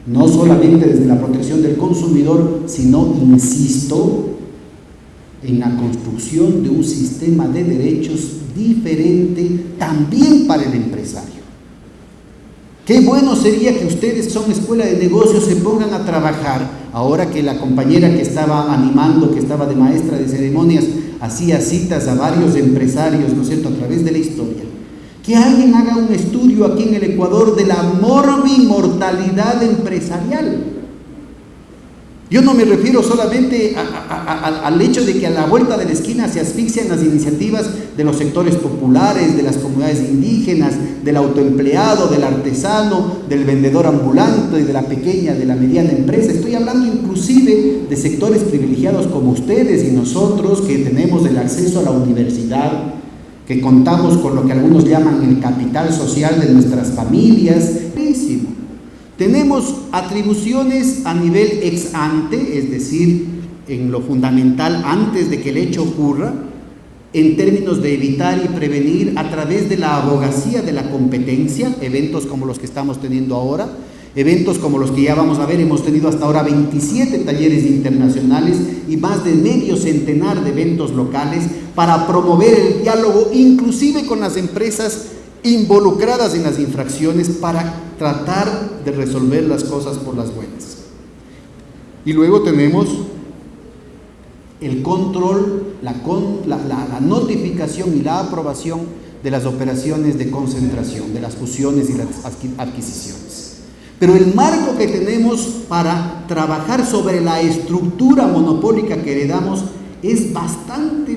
No solamente desde la protección del consumidor, sino, insisto, en la construcción de un sistema de derechos diferente también para el empresario. Qué bueno sería que ustedes, son escuela de negocios, se pongan a trabajar, ahora que la compañera que estaba animando, que estaba de maestra de ceremonias, hacía citas a varios empresarios, ¿no es cierto?, a través de la historia. Que alguien haga un estudio aquí en el Ecuador de la morbimortalidad empresarial. Yo no me refiero solamente al hecho de que a la vuelta de la esquina se asfixian las iniciativas de los sectores populares, de las comunidades indígenas, del autoempleado, del artesano, del vendedor ambulante, de la pequeña, de la mediana empresa. Estoy hablando inclusive de sectores privilegiados como ustedes y nosotros, que tenemos el acceso a la universidad, que contamos con lo que algunos llaman el capital social de nuestras familias. Tenemos atribuciones a nivel ex ante, es decir, en lo fundamental antes de que el hecho ocurra, en términos de evitar y prevenir a través de la abogacía de la competencia, eventos como los que estamos teniendo ahora, eventos como los que ya vamos a ver. Hemos tenido hasta ahora 27 talleres internacionales y más de medio centenar de eventos locales para promover el diálogo, inclusive con las empresas involucradas en las infracciones, para tratar de resolver las cosas por las buenas. Y luego tenemos el control, la notificación y la aprobación de las operaciones de concentración, de las fusiones y las adquisiciones. Pero el marco que tenemos para trabajar sobre la estructura monopólica que heredamos es bastante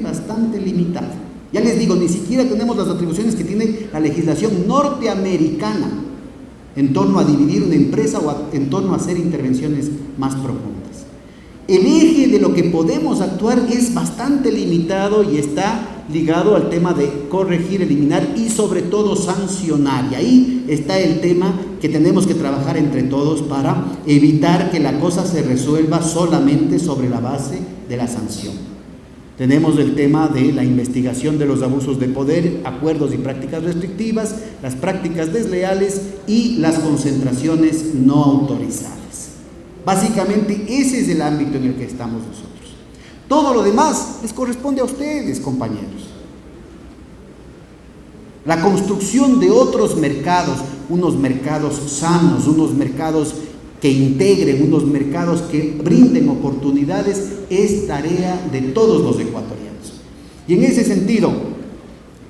limitado. Ya les digo, ni siquiera tenemos las atribuciones que tiene la legislación norteamericana en torno a dividir una empresa o en torno a hacer intervenciones más profundas. El eje de lo que podemos actuar es bastante limitado y está ligado al tema de corregir, eliminar y sobre todo sancionar. Y ahí está el tema que tenemos que trabajar entre todos para evitar que la cosa se resuelva solamente sobre la base de la sanción. Tenemos el tema de la investigación de los abusos de poder, acuerdos y prácticas restrictivas, las prácticas desleales y las concentraciones no autorizadas. Básicamente ese es el ámbito en el que estamos nosotros. Todo lo demás les corresponde a ustedes, compañeros. La construcción de otros mercados, unos mercados sanos, unos mercados que integren, unos mercados que brinden oportunidades, es tarea de todos los ecuatorianos. Y en ese sentido,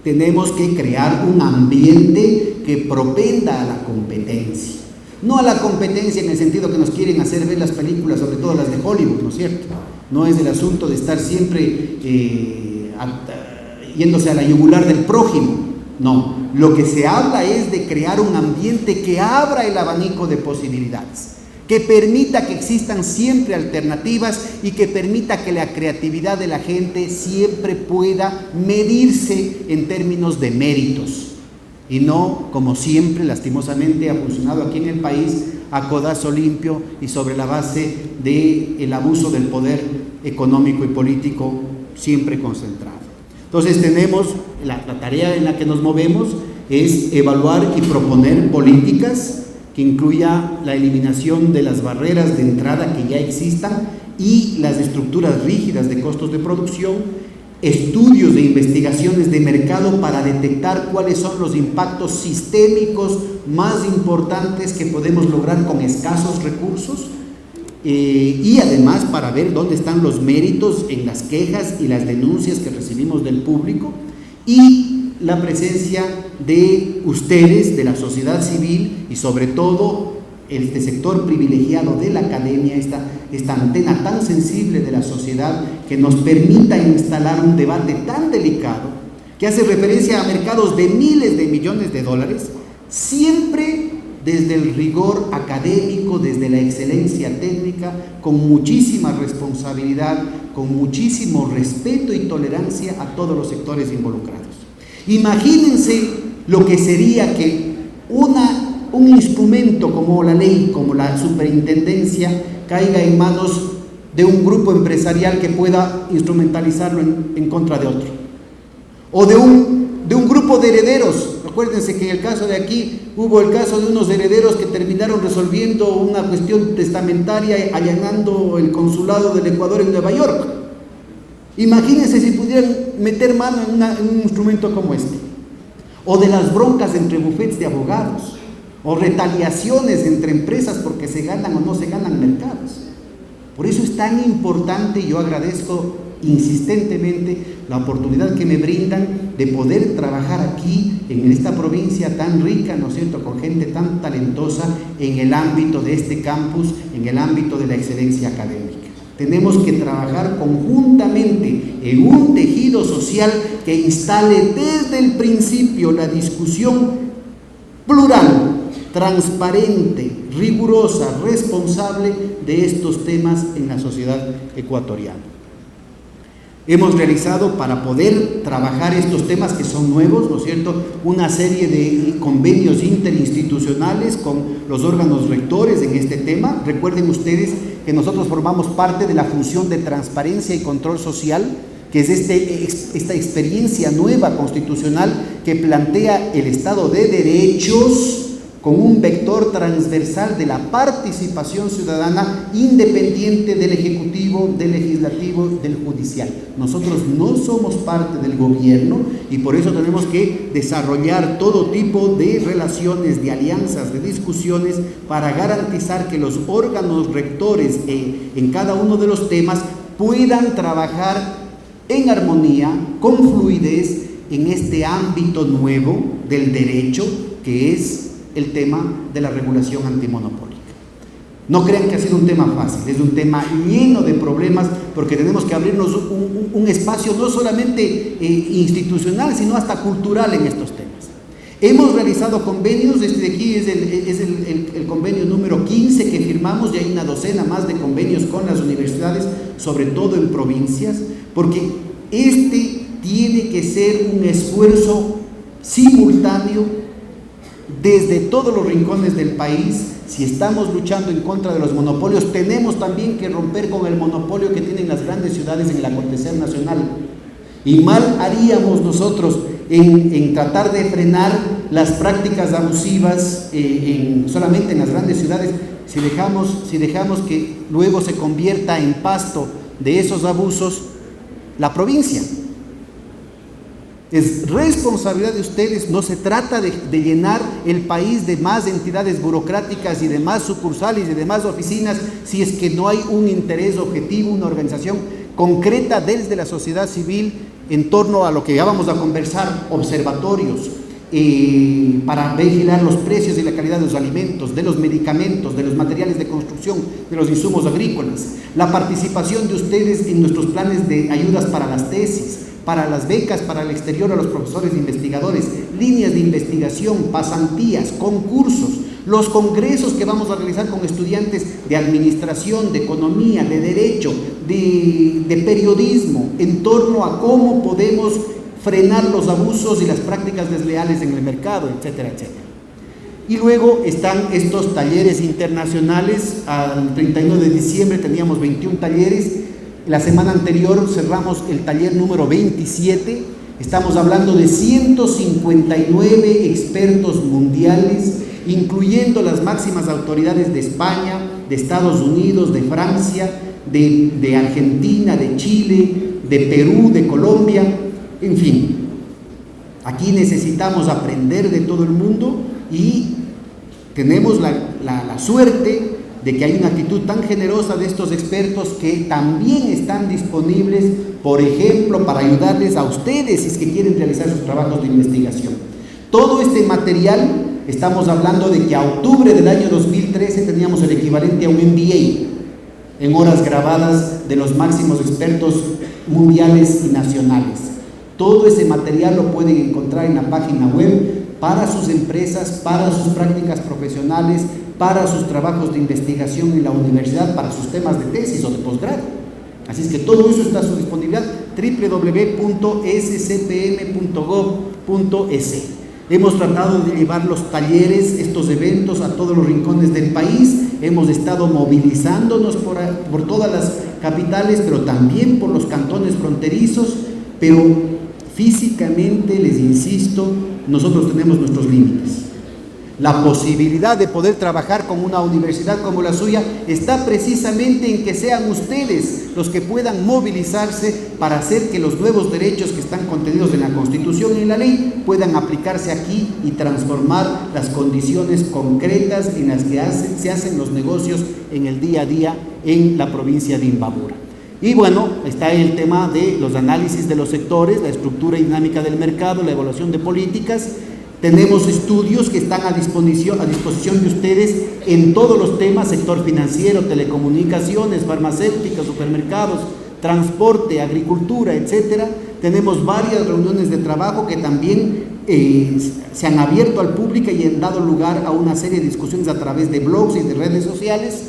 tenemos que crear un ambiente que propenda a la competencia. No a la competencia en el sentido que nos quieren hacer ver las películas, sobre todo las de Hollywood, ¿no es cierto? No es el asunto de estar siempre yéndose a la yugular del prójimo. No, lo que se habla es de crear un ambiente que abra el abanico de posibilidades, que permita que existan siempre alternativas y que permita que la creatividad de la gente siempre pueda medirse en términos de méritos y no, como siempre, lastimosamente, ha funcionado aquí en el país, a codazo limpio y sobre la base del abuso del poder económico y político siempre concentrado. Entonces tenemos la tarea en la que nos movemos es evaluar y proponer políticas que incluya la eliminación de las barreras de entrada que ya existan y las estructuras rígidas de costos de producción, estudios de investigaciones de mercado para detectar cuáles son los impactos sistémicos más importantes que podemos lograr con escasos recursos, y además para ver dónde están los méritos en las quejas y las denuncias que recibimos del público, y la presencia de ustedes, de la sociedad civil y sobre todo este sector privilegiado de la academia, esta antena tan sensible de la sociedad que nos permita instalar un debate tan delicado que hace referencia a mercados de miles de millones de dólares, siempre desde el rigor académico, desde la excelencia técnica, con muchísima responsabilidad, con muchísimo respeto y tolerancia a todos los sectores involucrados. Imagínense lo que sería que un instrumento como la ley, como la superintendencia, caiga en manos de un grupo empresarial que pueda instrumentalizarlo en contra de otro, o de un grupo de herederos. Acuérdense que en el caso de aquí hubo el caso de unos herederos que terminaron resolviendo una cuestión testamentaria allanando el consulado del Ecuador en Nueva York. Imagínense si pudieran meter mano en un instrumento como este, o de las broncas entre bufetes de abogados, o retaliaciones entre empresas porque se ganan o no se ganan mercados. Por eso es tan importante, y yo agradezco insistentemente la oportunidad que me brindan de poder trabajar aquí en esta provincia tan rica, ¿no es cierto?, con gente tan talentosa en el ámbito de este campus, en el ámbito de la excelencia académica. Tenemos que trabajar conjuntamente en un tejido social que instale desde el principio la discusión plural, transparente, rigurosa, responsable de estos temas en la sociedad ecuatoriana. Hemos realizado, para poder trabajar estos temas que son nuevos, ¿no es cierto?, una serie de convenios interinstitucionales con los órganos rectores en este tema. Recuerden ustedes que nosotros formamos parte de la función de transparencia y control social, que es esta experiencia nueva constitucional que plantea el Estado de Derechos con un vector transversal de la participación ciudadana independiente del Ejecutivo, del Legislativo, del Judicial. Nosotros no somos parte del gobierno y por eso tenemos que desarrollar todo tipo de relaciones, de alianzas, de discusiones para garantizar que los órganos rectores en cada uno de los temas puedan trabajar en armonía, con fluidez en este ámbito nuevo del derecho que es el tema de la regulación antimonopólica. No crean que ha sido un tema fácil, es un tema lleno de problemas porque tenemos que abrirnos un espacio no solamente institucional, sino hasta cultural en estos temas. Hemos realizado convenios, este de aquí es el convenio número 15 que firmamos, y hay una docena más de convenios con las universidades, sobre todo en provincias, porque este tiene que ser un esfuerzo simultáneo desde todos los rincones del país. Si estamos luchando en contra de los monopolios, tenemos también que romper con el monopolio que tienen las grandes ciudades en el acontecer nacional. Y mal haríamos nosotros en tratar de frenar las prácticas abusivas solamente en las grandes ciudades, si dejamos que luego se convierta en pasto de esos abusos la provincia. Es responsabilidad de ustedes, no se trata de llenar el país de más entidades burocráticas y de más sucursales y de más oficinas si es que no hay un interés objetivo, una organización concreta desde la sociedad civil en torno a lo que ya vamos a conversar, observatorios para vigilar los precios y la calidad de los alimentos, de los medicamentos, de los materiales de construcción, de los insumos agrícolas, la participación de ustedes en nuestros planes de ayudas para las tesis, para las becas para el exterior a los profesores investigadores, líneas de investigación, pasantías, concursos, los congresos que vamos a realizar con estudiantes de administración, de economía, de derecho, de periodismo, en torno a cómo podemos frenar los abusos y las prácticas desleales en el mercado, etcétera, etcétera. Y luego están estos talleres internacionales. Al 31 de diciembre teníamos 21 talleres. La semana anterior cerramos el taller número 27. Estamos hablando de 159 expertos mundiales incluyendo las máximas autoridades de España, de Estados Unidos, de Francia, de Argentina, de Chile, de Perú, de Colombia, en fin. Aquí necesitamos aprender de todo el mundo y tenemos la suerte de que hay una actitud tan generosa de estos expertos que también están disponibles, por ejemplo, para ayudarles a ustedes si es que quieren realizar sus trabajos de investigación. Todo este material, estamos hablando de que a octubre del año 2013 teníamos el equivalente a un MBA en horas grabadas de los máximos expertos mundiales y nacionales. Todo ese material lo pueden encontrar en la página web para sus empresas, para sus prácticas profesionales, para sus trabajos de investigación en la universidad, para sus temas de tesis o de posgrado. Así es que todo eso está a su disponibilidad, www.scpm.gov.es. Hemos tratado de llevar los talleres, estos eventos a todos los rincones del país. Hemos estado movilizándonos por todas las capitales, pero también por los cantones fronterizos, pero físicamente, les insisto, nosotros tenemos nuestros límites. La posibilidad de poder trabajar con una universidad como la suya está precisamente en que sean ustedes los que puedan movilizarse para hacer que los nuevos derechos que están contenidos en la Constitución y en la ley puedan aplicarse aquí y transformar las condiciones concretas en las que se hacen los negocios en el día a día en la provincia de Imbabura. Y bueno, está el tema de los análisis de los sectores, la estructura y dinámica del mercado, la evaluación de políticas. Tenemos estudios que están a disposición de ustedes en todos los temas: sector financiero, telecomunicaciones, farmacéuticas, supermercados, transporte, agricultura, etcétera. Tenemos varias reuniones de trabajo que también se han abierto al público y han dado lugar a una serie de discusiones a través de blogs y de redes sociales.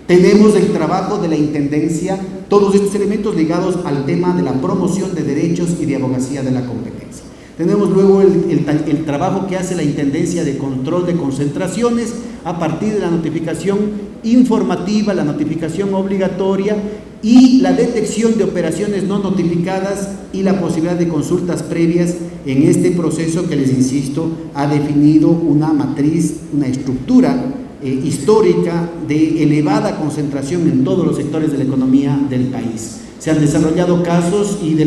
Tenemos el trabajo de la Intendencia, todos estos elementos ligados al tema de la promoción de derechos y de abogacía de la competencia. Tenemos luego el trabajo que hace la Intendencia de control de concentraciones a partir de la notificación informativa, la notificación obligatoria y la detección de operaciones no notificadas y la posibilidad de consultas previas en este proceso que, les insisto, ha definido una matriz, una estructura histórica de elevada concentración en todos los sectores de la economía del país. Se han desarrollado casos y de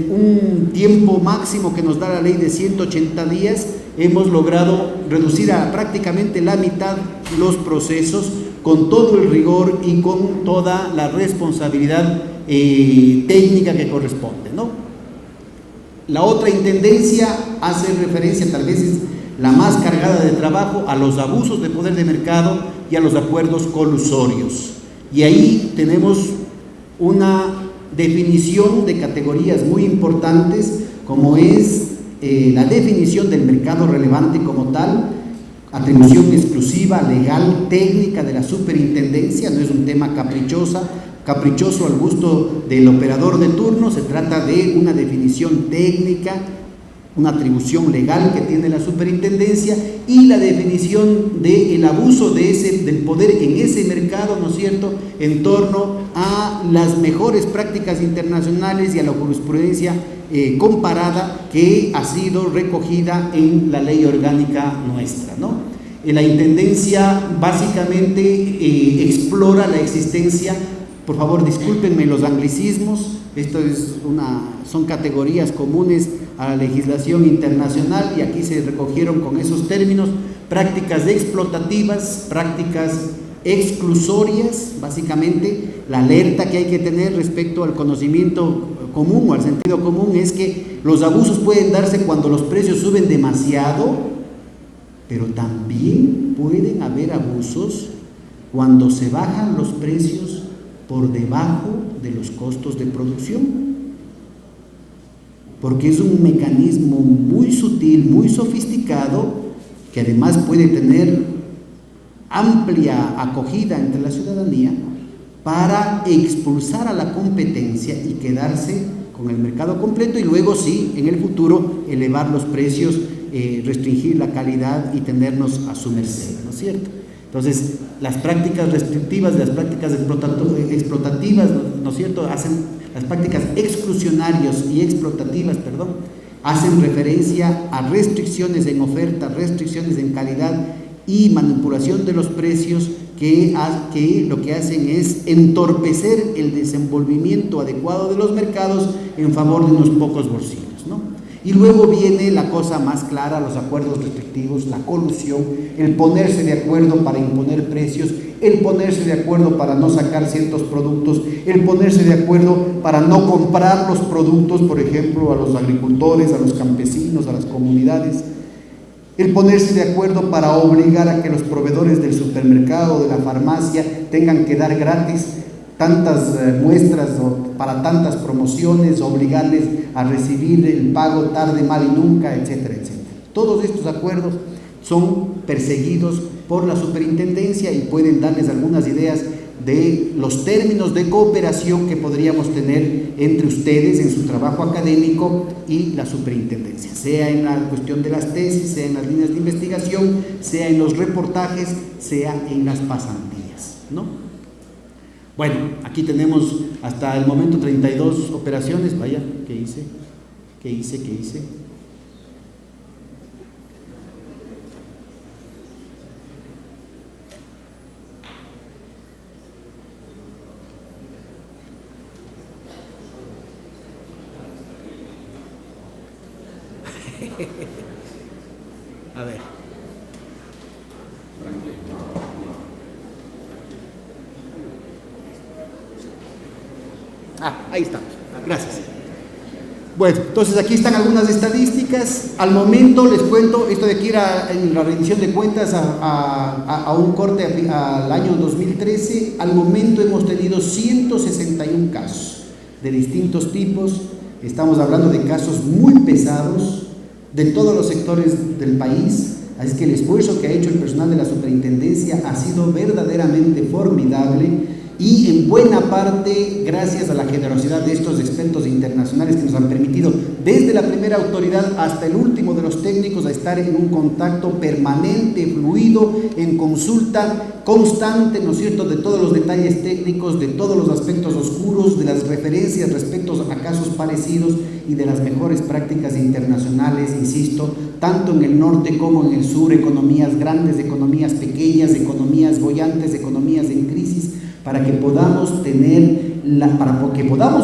un tiempo máximo que nos da la ley de 180 días, hemos logrado reducir a prácticamente la mitad los procesos con todo el rigor y con toda la responsabilidad técnica que corresponde, ¿no? La otra intendencia hace referencia, tal vez es la más cargada de trabajo, a los abusos de poder de mercado y a los acuerdos colusorios. Y ahí tenemos una definición de categorías muy importantes, como es la definición del mercado relevante como tal, atribución exclusiva, legal, técnica de la superintendencia. No es un tema caprichoso al gusto del operador de turno, se trata de una definición técnica, una atribución legal que tiene la superintendencia, y la definición del abuso del poder en ese mercado, ¿no es cierto?, en torno a las mejores prácticas internacionales y a la jurisprudencia comparada que ha sido recogida en la ley orgánica nuestra, ¿no? La intendencia básicamente explora la existencia, por favor discúlpenme los anglicismos, son categorías comunes a la legislación internacional y aquí se recogieron con esos términos: prácticas explotativas, prácticas exclusorias. Básicamente la alerta que hay que tener respecto al conocimiento común o al sentido común es que los abusos pueden darse cuando los precios suben demasiado, pero también pueden haber abusos cuando se bajan los precios por debajo de los costos de producción, porque es un mecanismo muy sutil, muy sofisticado, que además puede tener amplia acogida entre la ciudadanía para expulsar a la competencia y quedarse con el mercado completo, y luego sí, en el futuro, elevar los precios, restringir la calidad y tenernos a su merced, ¿no es cierto? Entonces, las prácticas restrictivas, las prácticas explotativas, ¿no es cierto?, hacen las prácticas exclusionarias y explotativas, hacen referencia a restricciones en oferta, restricciones en calidad y manipulación de los precios que lo que hacen es entorpecer el desenvolvimiento adecuado de los mercados en favor de unos pocos bolsillos, ¿no? Y luego viene la cosa más clara, los acuerdos restrictivos, la colusión, el ponerse de acuerdo para imponer precios, el ponerse de acuerdo para no sacar ciertos productos, el ponerse de acuerdo para no comprar los productos, por ejemplo, a los agricultores, a los campesinos, a las comunidades, el ponerse de acuerdo para obligar a que los proveedores del supermercado o de la farmacia tengan que dar gratis tantas muestras o para tantas promociones, obligarles a recibir el pago tarde, mal y nunca, etcétera, etcétera. Todos estos acuerdos son perseguidos por la superintendencia y pueden darles algunas ideas de los términos de cooperación que podríamos tener entre ustedes en su trabajo académico y la superintendencia, sea en la cuestión de las tesis, sea en las líneas de investigación, sea en los reportajes, sea en las pasantías, ¿no? Bueno, aquí tenemos hasta el momento 32 operaciones. Vaya, ¿qué hice? A ver. Ahí estamos. Gracias. Bueno, entonces aquí están algunas estadísticas. Al momento les cuento, esto de aquí era en la rendición de cuentas a un corte al año 2013. Al momento hemos tenido 161 casos de distintos tipos. Estamos hablando de casos muy pesados de todos los sectores del país. Así que el esfuerzo que ha hecho el personal de la superintendencia ha sido verdaderamente formidable. Y en buena parte gracias a la generosidad de estos expertos internacionales que nos han permitido desde la primera autoridad hasta el último de los técnicos a estar en un contacto permanente, fluido, en consulta constante, ¿no es cierto?, de todos los detalles técnicos, de todos los aspectos oscuros, de las referencias respecto a casos parecidos y de las mejores prácticas internacionales, insisto, tanto en el norte como en el sur, economías grandes, economías pequeñas, economías bollantes, economías en crisis, para que podamos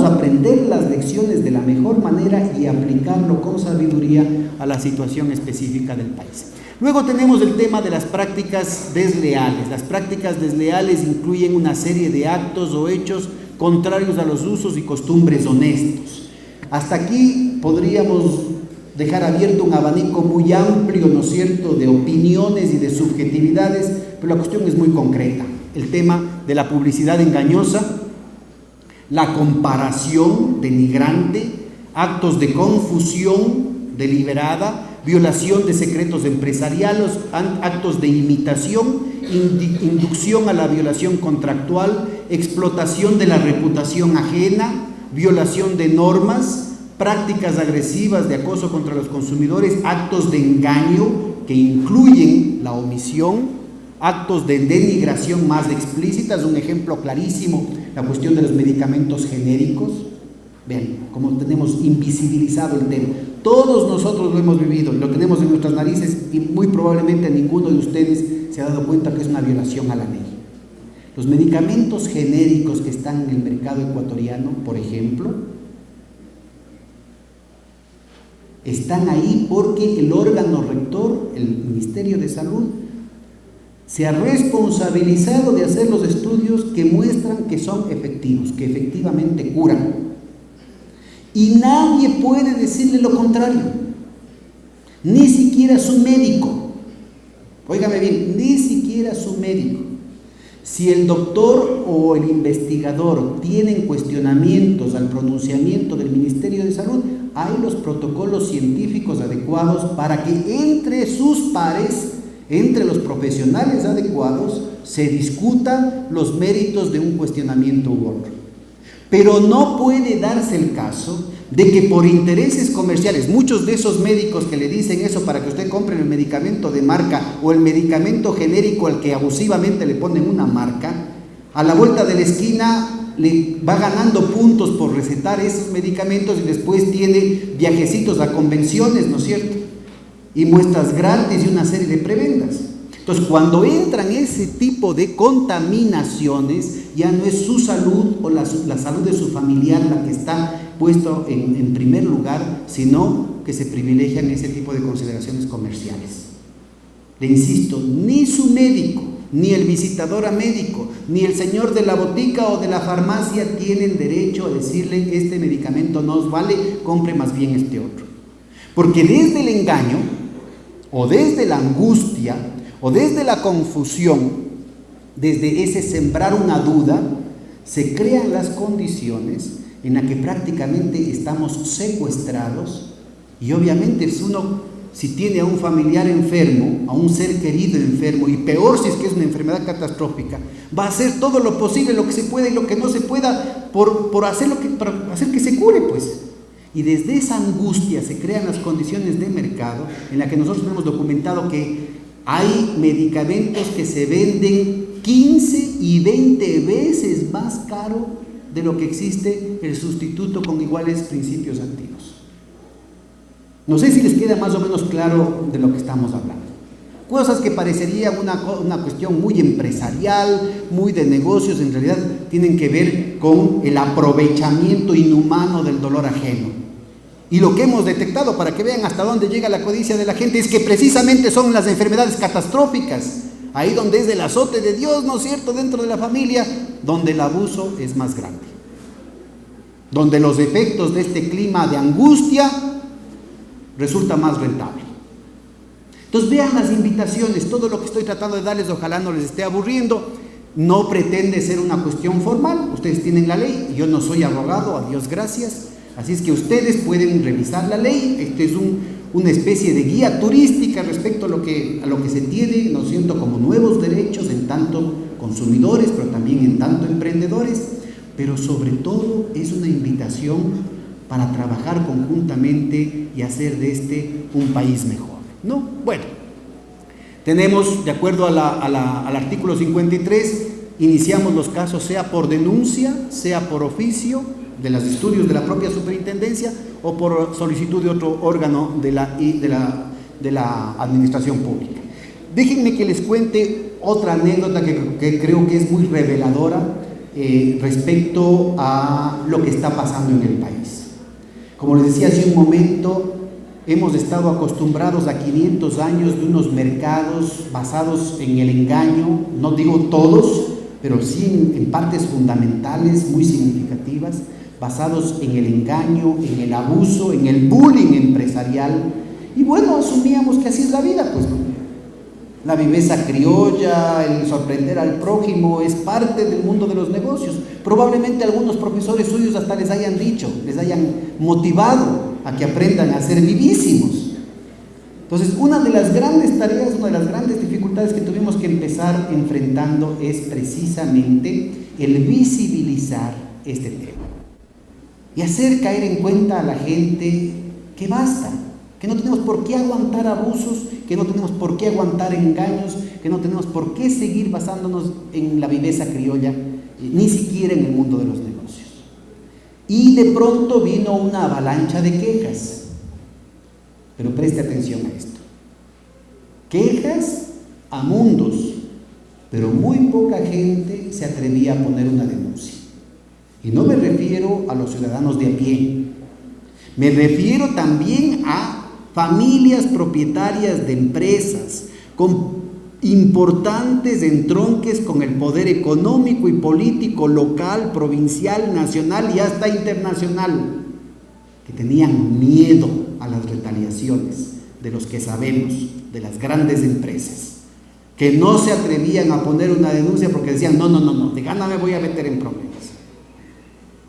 aprender las lecciones de la mejor manera y aplicarlo con sabiduría a la situación específica del país. Luego tenemos el tema de las prácticas desleales. Las prácticas desleales incluyen una serie de actos o hechos contrarios a los usos y costumbres honestos. Hasta aquí podríamos dejar abierto un abanico muy amplio, ¿no es cierto?, de opiniones y de subjetividades, pero la cuestión es muy concreta. El tema de la publicidad engañosa, la comparación denigrante, actos de confusión deliberada, violación de secretos empresariales, actos de imitación, inducción a la violación contractual, explotación de la reputación ajena, violación de normas, prácticas agresivas de acoso contra los consumidores, actos de engaño que incluyen la omisión, actos de denigración más explícitas. Un ejemplo clarísimo, la cuestión de los medicamentos genéricos. Vean cómo tenemos invisibilizado el tema. Todos nosotros lo hemos vivido, lo tenemos en nuestras narices y muy probablemente ninguno de ustedes se ha dado cuenta que es una violación a la ley. Los medicamentos genéricos que están en el mercado ecuatoriano, por ejemplo, están ahí porque el órgano rector, el Ministerio de Salud, se ha responsabilizado de hacer los estudios que muestran que son efectivos, que efectivamente curan. Y nadie puede decirle lo contrario, ni siquiera su médico. Óigame bien, ni siquiera su médico. Si el doctor o el investigador tienen cuestionamientos al pronunciamiento del Ministerio de Salud, hay los protocolos científicos adecuados para que entre sus pares, entre los profesionales adecuados, se discutan los méritos de un cuestionamiento u otro. Pero no puede darse el caso de que por intereses comerciales, muchos de esos médicos que le dicen eso para que usted compre el medicamento de marca o el medicamento genérico al que abusivamente le ponen una marca, a la vuelta de la esquina le va ganando puntos por recetar esos medicamentos y después tiene viajecitos a convenciones, ¿no es cierto? Y muestras gratis y una serie de prebendas. Entonces, cuando entran ese tipo de contaminaciones, ya no es su salud o la salud de su familiar la que está puesto en primer lugar, sino que se privilegian ese tipo de consideraciones comerciales. Le insisto, ni su médico, ni el visitador a médico, ni el señor de la botica o de la farmacia tienen derecho a decirle: este medicamento no os vale, compre más bien este otro. Porque desde el engaño, o desde la angustia, o desde la confusión, desde ese sembrar una duda, se crean las condiciones en las que prácticamente estamos secuestrados. Y obviamente si tiene a un familiar enfermo, a un ser querido enfermo, y peor si es que es una enfermedad catastrófica, va a hacer todo lo posible, lo que se pueda y lo que no se pueda, por hacer que se cure, pues. Y desde esa angustia se crean las condiciones de mercado en las que nosotros hemos documentado que hay medicamentos que se venden 15 y 20 veces más caro de lo que existe el sustituto con iguales principios activos. No sé si les queda más o menos claro de lo que estamos hablando. Cosas que parecerían una cuestión muy empresarial, muy de negocios, en realidad tienen que ver con el aprovechamiento inhumano del dolor ajeno. Y lo que hemos detectado, para que vean hasta dónde llega la codicia de la gente, es que precisamente son las enfermedades catastróficas, ahí donde es el azote de Dios, ¿no es cierto?, dentro de la familia, donde el abuso es más grande, donde los efectos de este clima de angustia resulta más rentable. Entonces vean las invitaciones, todo lo que estoy tratando de darles, ojalá no les esté aburriendo, no pretende ser una cuestión formal, ustedes tienen la ley, yo no soy abogado, a Dios gracias, así es que ustedes pueden revisar la ley. Este es una especie de guía turística respecto a lo que se tiene, ¿no es cierto?, como nuevos derechos en tanto consumidores, pero también en tanto emprendedores, pero sobre todo es una invitación para trabajar conjuntamente y hacer de este un país mejor, ¿no? Bueno, tenemos, de acuerdo al artículo 53, iniciamos los casos sea por denuncia, sea por oficio de los estudios de la propia superintendencia o por solicitud de otro órgano de la administración pública. Déjenme que les cuente otra anécdota que creo que es muy reveladora respecto a lo que está pasando en el país. Como les decía hace un momento, hemos estado acostumbrados a 500 años de unos mercados basados en el engaño, no digo todos, pero sí en partes fundamentales muy significativas, basados en el engaño, en el abuso, en el bullying empresarial. Y bueno, asumíamos que así es la vida, pues, ¿no? La viveza criolla, el sorprender al prójimo es parte del mundo de los negocios. Probablemente algunos profesores suyos hasta les hayan dicho, les hayan motivado a que aprendan a ser vivísimos. Entonces, una de las grandes tareas, una de las grandes dificultades que tuvimos que empezar enfrentando es precisamente el visibilizar este tema y hacer caer en cuenta a la gente que basta, que no tenemos por qué aguantar abusos, que no tenemos por qué aguantar engaños, que no tenemos por qué seguir basándonos en la viveza criolla, ni siquiera en el mundo de los negocios. Y de pronto vino una avalancha de quejas, pero preste atención a esto. Quejas a mundos, pero muy poca gente se atrevía a poner una denuncia. Y no me refiero a los ciudadanos de a pie, me refiero también a familias propietarias de empresas con importantes entronques con el poder económico y político local, provincial, nacional y hasta internacional, que tenían miedo a las retaliaciones de los que sabemos, de las grandes empresas, que no se atrevían a poner una denuncia porque decían, no, de gana me voy a meter en problemas.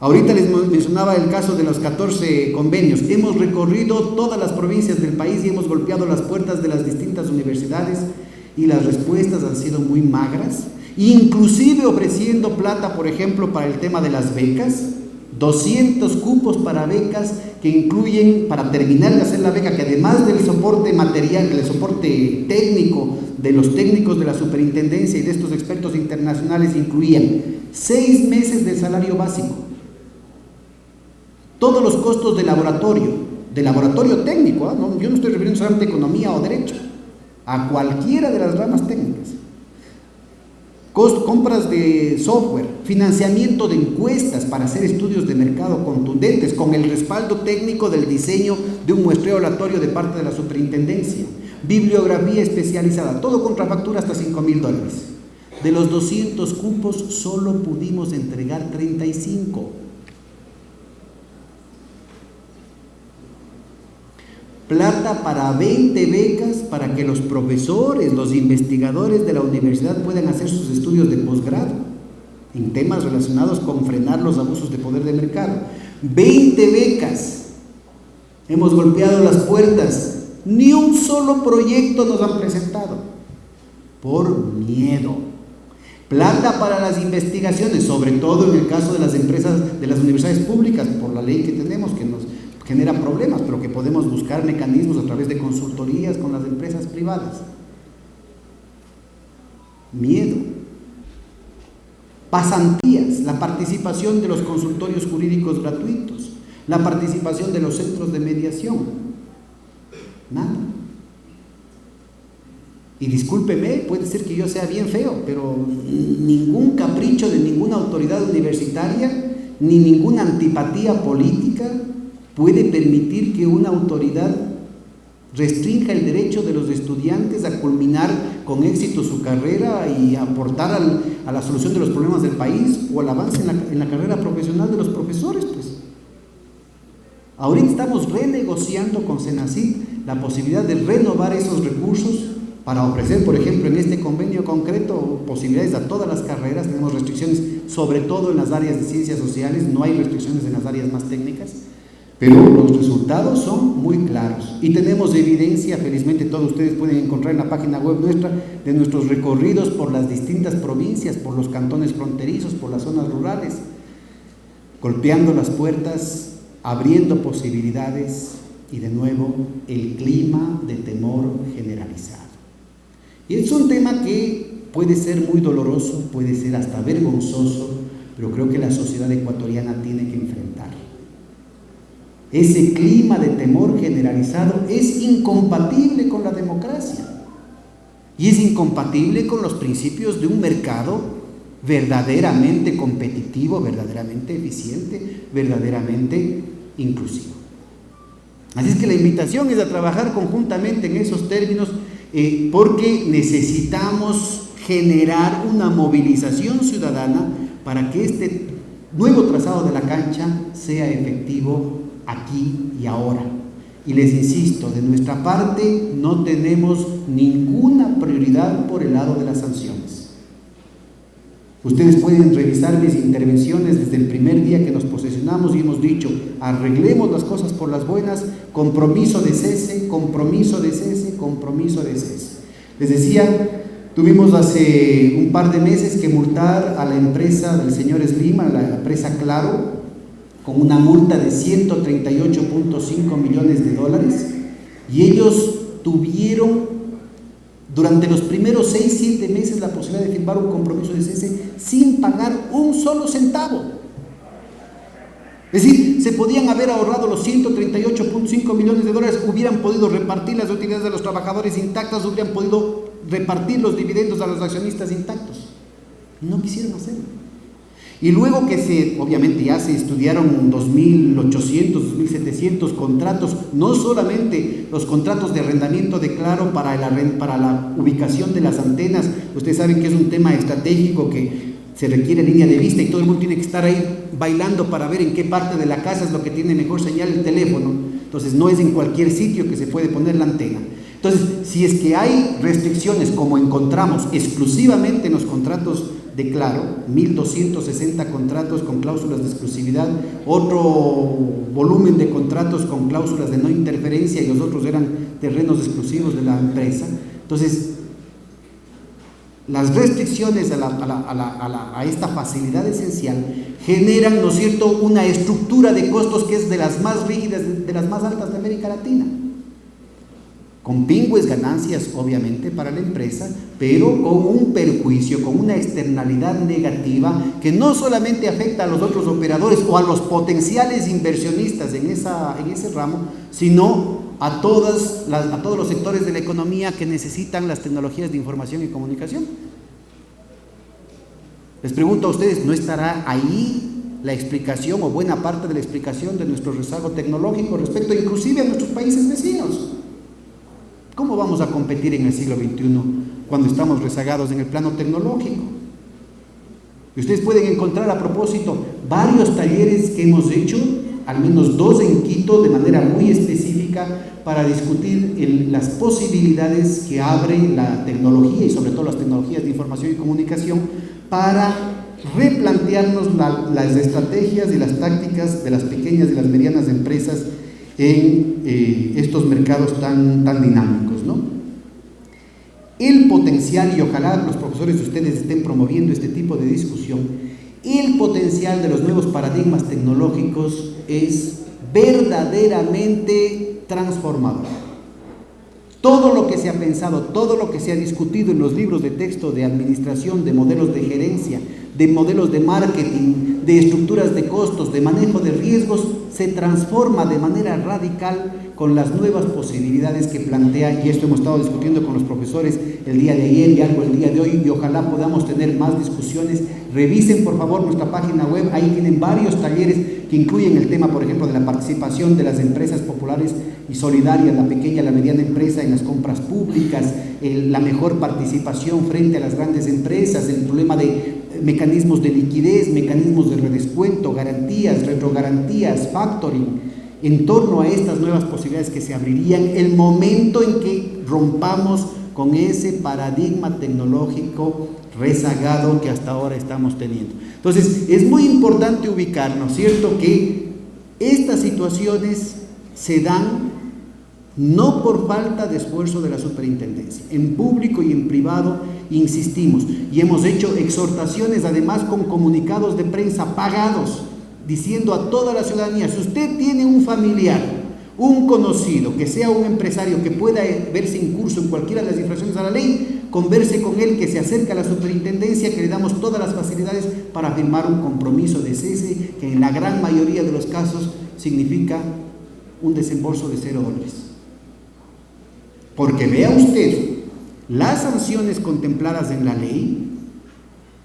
Ahorita les mencionaba el caso de los 14 convenios. Hemos recorrido todas las provincias del país y hemos golpeado las puertas de las distintas universidades y las respuestas han sido muy magras, inclusive ofreciendo plata, por ejemplo, para el tema de las becas, 200 cupos para becas que incluyen, para terminar de hacer la beca, que además del soporte material, del soporte técnico, de los técnicos de la superintendencia y de estos expertos internacionales incluían 6 meses de salario básico, todos los costos de laboratorio técnico, ¿no? Yo no estoy refiriendo solamente a economía o derecho, a cualquiera de las ramas técnicas, compras de software, financiamiento de encuestas para hacer estudios de mercado contundentes con el respaldo técnico del diseño de un muestreo aleatorio de parte de la superintendencia, bibliografía especializada, todo contra factura hasta $5,000. De los 200 cupos solo pudimos entregar 35. Plata para 20 becas para que los profesores, los investigadores de la universidad puedan hacer sus estudios de posgrado en temas relacionados con frenar los abusos de poder de mercado. 20 becas. Hemos golpeado las puertas. Ni un solo proyecto nos han presentado por miedo. Plata para las investigaciones, sobre todo en el caso de las empresas, de las universidades públicas, por la ley que tenemos, que nos genera problemas, pero que podemos buscar mecanismos a través de consultorías con las empresas privadas. Miedo. Pasantías, la participación de los consultorios jurídicos gratuitos, la participación de los centros de mediación. Nada. Y discúlpeme, puede ser que yo sea bien feo, pero ningún capricho de ninguna autoridad universitaria, ni ninguna antipatía política puede permitir que una autoridad restrinja el derecho de los estudiantes a culminar con éxito su carrera y aportar a la solución de los problemas del país o al avance en la carrera profesional de los profesores. Pues ahorita estamos renegociando con Senacid la posibilidad de renovar esos recursos para ofrecer, por ejemplo, en este convenio concreto, posibilidades a todas las carreras. Tenemos restricciones sobre todo en las áreas de ciencias sociales, no hay restricciones en las áreas más técnicas. Pero los resultados son muy claros y tenemos evidencia, felizmente todos ustedes pueden encontrar en la página web nuestra, de nuestros recorridos por las distintas provincias, por los cantones fronterizos, por las zonas rurales, golpeando las puertas, abriendo posibilidades y de nuevo el clima de temor generalizado. Y es un tema que puede ser muy doloroso, puede ser hasta vergonzoso, pero creo que la sociedad ecuatoriana tiene que enfrentar. Ese clima de temor generalizado es incompatible con la democracia y es incompatible con los principios de un mercado verdaderamente competitivo, verdaderamente eficiente, verdaderamente inclusivo. Así es que la invitación es a trabajar conjuntamente en esos términos, porque necesitamos generar una movilización ciudadana para que este nuevo trazado de la cancha sea efectivo aquí y ahora. Y les insisto, de nuestra parte no tenemos ninguna prioridad por el lado de las sanciones. Ustedes pueden revisar mis intervenciones desde el primer día que nos posesionamos y hemos dicho: arreglemos las cosas por las buenas, compromiso de cese, compromiso de cese, compromiso de cese. Les decía, tuvimos hace un par de meses que multar a la empresa del señor Slim, a la empresa Claro, con una multa de $138.5 millones, y ellos tuvieron durante los primeros 6-7 meses la posibilidad de firmar un compromiso de cese sin pagar un solo centavo. Es decir, se podían haber ahorrado los $138.5 millones, hubieran podido repartir las utilidades a los trabajadores intactas, hubieran podido repartir los dividendos a los accionistas intactos. No quisieron hacerlo. Y luego que obviamente ya se estudiaron 2.800, 2.700 contratos, no solamente los contratos de arrendamiento de Claro para la ubicación de las antenas. Ustedes saben que es un tema estratégico que se requiere línea de vista y todo el mundo tiene que estar ahí bailando para ver en qué parte de la casa es lo que tiene mejor señal el teléfono. Entonces no es en cualquier sitio que se puede poner la antena. Entonces, si es que hay restricciones como encontramos exclusivamente en los contratos de Claro, 1.260 contratos con cláusulas de exclusividad, otro volumen de contratos con cláusulas de no interferencia y los otros eran terrenos exclusivos de la empresa. Entonces, las restricciones a esta facilidad esencial generan, ¿no es cierto?, una estructura de costos que es de las más rígidas, de las más altas de América Latina. con pingües ganancias obviamente para la empresa, pero con un perjuicio, con una externalidad negativa que no solamente afecta a los otros operadores o a los potenciales inversionistas en ese ramo, sino a todos los sectores de la economía que necesitan las tecnologías de información y comunicación. Les pregunto a ustedes, ¿no estará ahí la explicación o buena parte de la explicación de nuestro rezago tecnológico respecto inclusive a nuestros países vecinos? ¿Cómo vamos a competir en el siglo XXI cuando estamos rezagados en el plano tecnológico? Y ustedes pueden encontrar a propósito varios talleres que hemos hecho, al menos 2 en Quito, de manera muy específica, para discutir las posibilidades que abre la tecnología y sobre todo las tecnologías de información y comunicación para replantearnos las estrategias y las tácticas de las pequeñas y las medianas empresas en estos mercados tan dinámicos, ¿no? El potencial, y ojalá los profesores de ustedes estén promoviendo este tipo de discusión, el potencial de los nuevos paradigmas tecnológicos es verdaderamente transformador. Todo lo que se ha pensado, todo lo que se ha discutido en los libros de texto de administración, de modelos de gerencia, de modelos de marketing, de estructuras de costos, de manejo de riesgos, se transforma de manera radical con las nuevas posibilidades que plantea, y esto hemos estado discutiendo con los profesores el día de ayer y algo el día de hoy, y ojalá podamos tener más discusiones. Revisen por favor nuestra página web, ahí tienen varios talleres que incluyen el tema, por ejemplo, de la participación de las empresas populares y solidarias, la pequeña y la mediana empresa en las compras públicas, la mejor participación frente a las grandes empresas, el problema de mecanismos de liquidez, mecanismos de redescuento, garantías, retrogarantías, factoring, en torno a estas nuevas posibilidades que se abrirían el momento en que rompamos con ese paradigma tecnológico rezagado que hasta ahora estamos teniendo. Entonces, es muy importante ubicar, ¿no es cierto?, que estas situaciones se dan no por falta de esfuerzo de la superintendencia. En público y en privado insistimos y hemos hecho exhortaciones, además con comunicados de prensa pagados, diciendo a toda la ciudadanía: si usted tiene un familiar, un conocido, que sea un empresario que pueda verse incurso en cualquiera de las infracciones a la ley, converse con él, que se acerque a la superintendencia, que le damos todas las facilidades para firmar un compromiso de cese, que en la gran mayoría de los casos significa un desembolso de $0. Porque vea usted, las sanciones contempladas en la ley,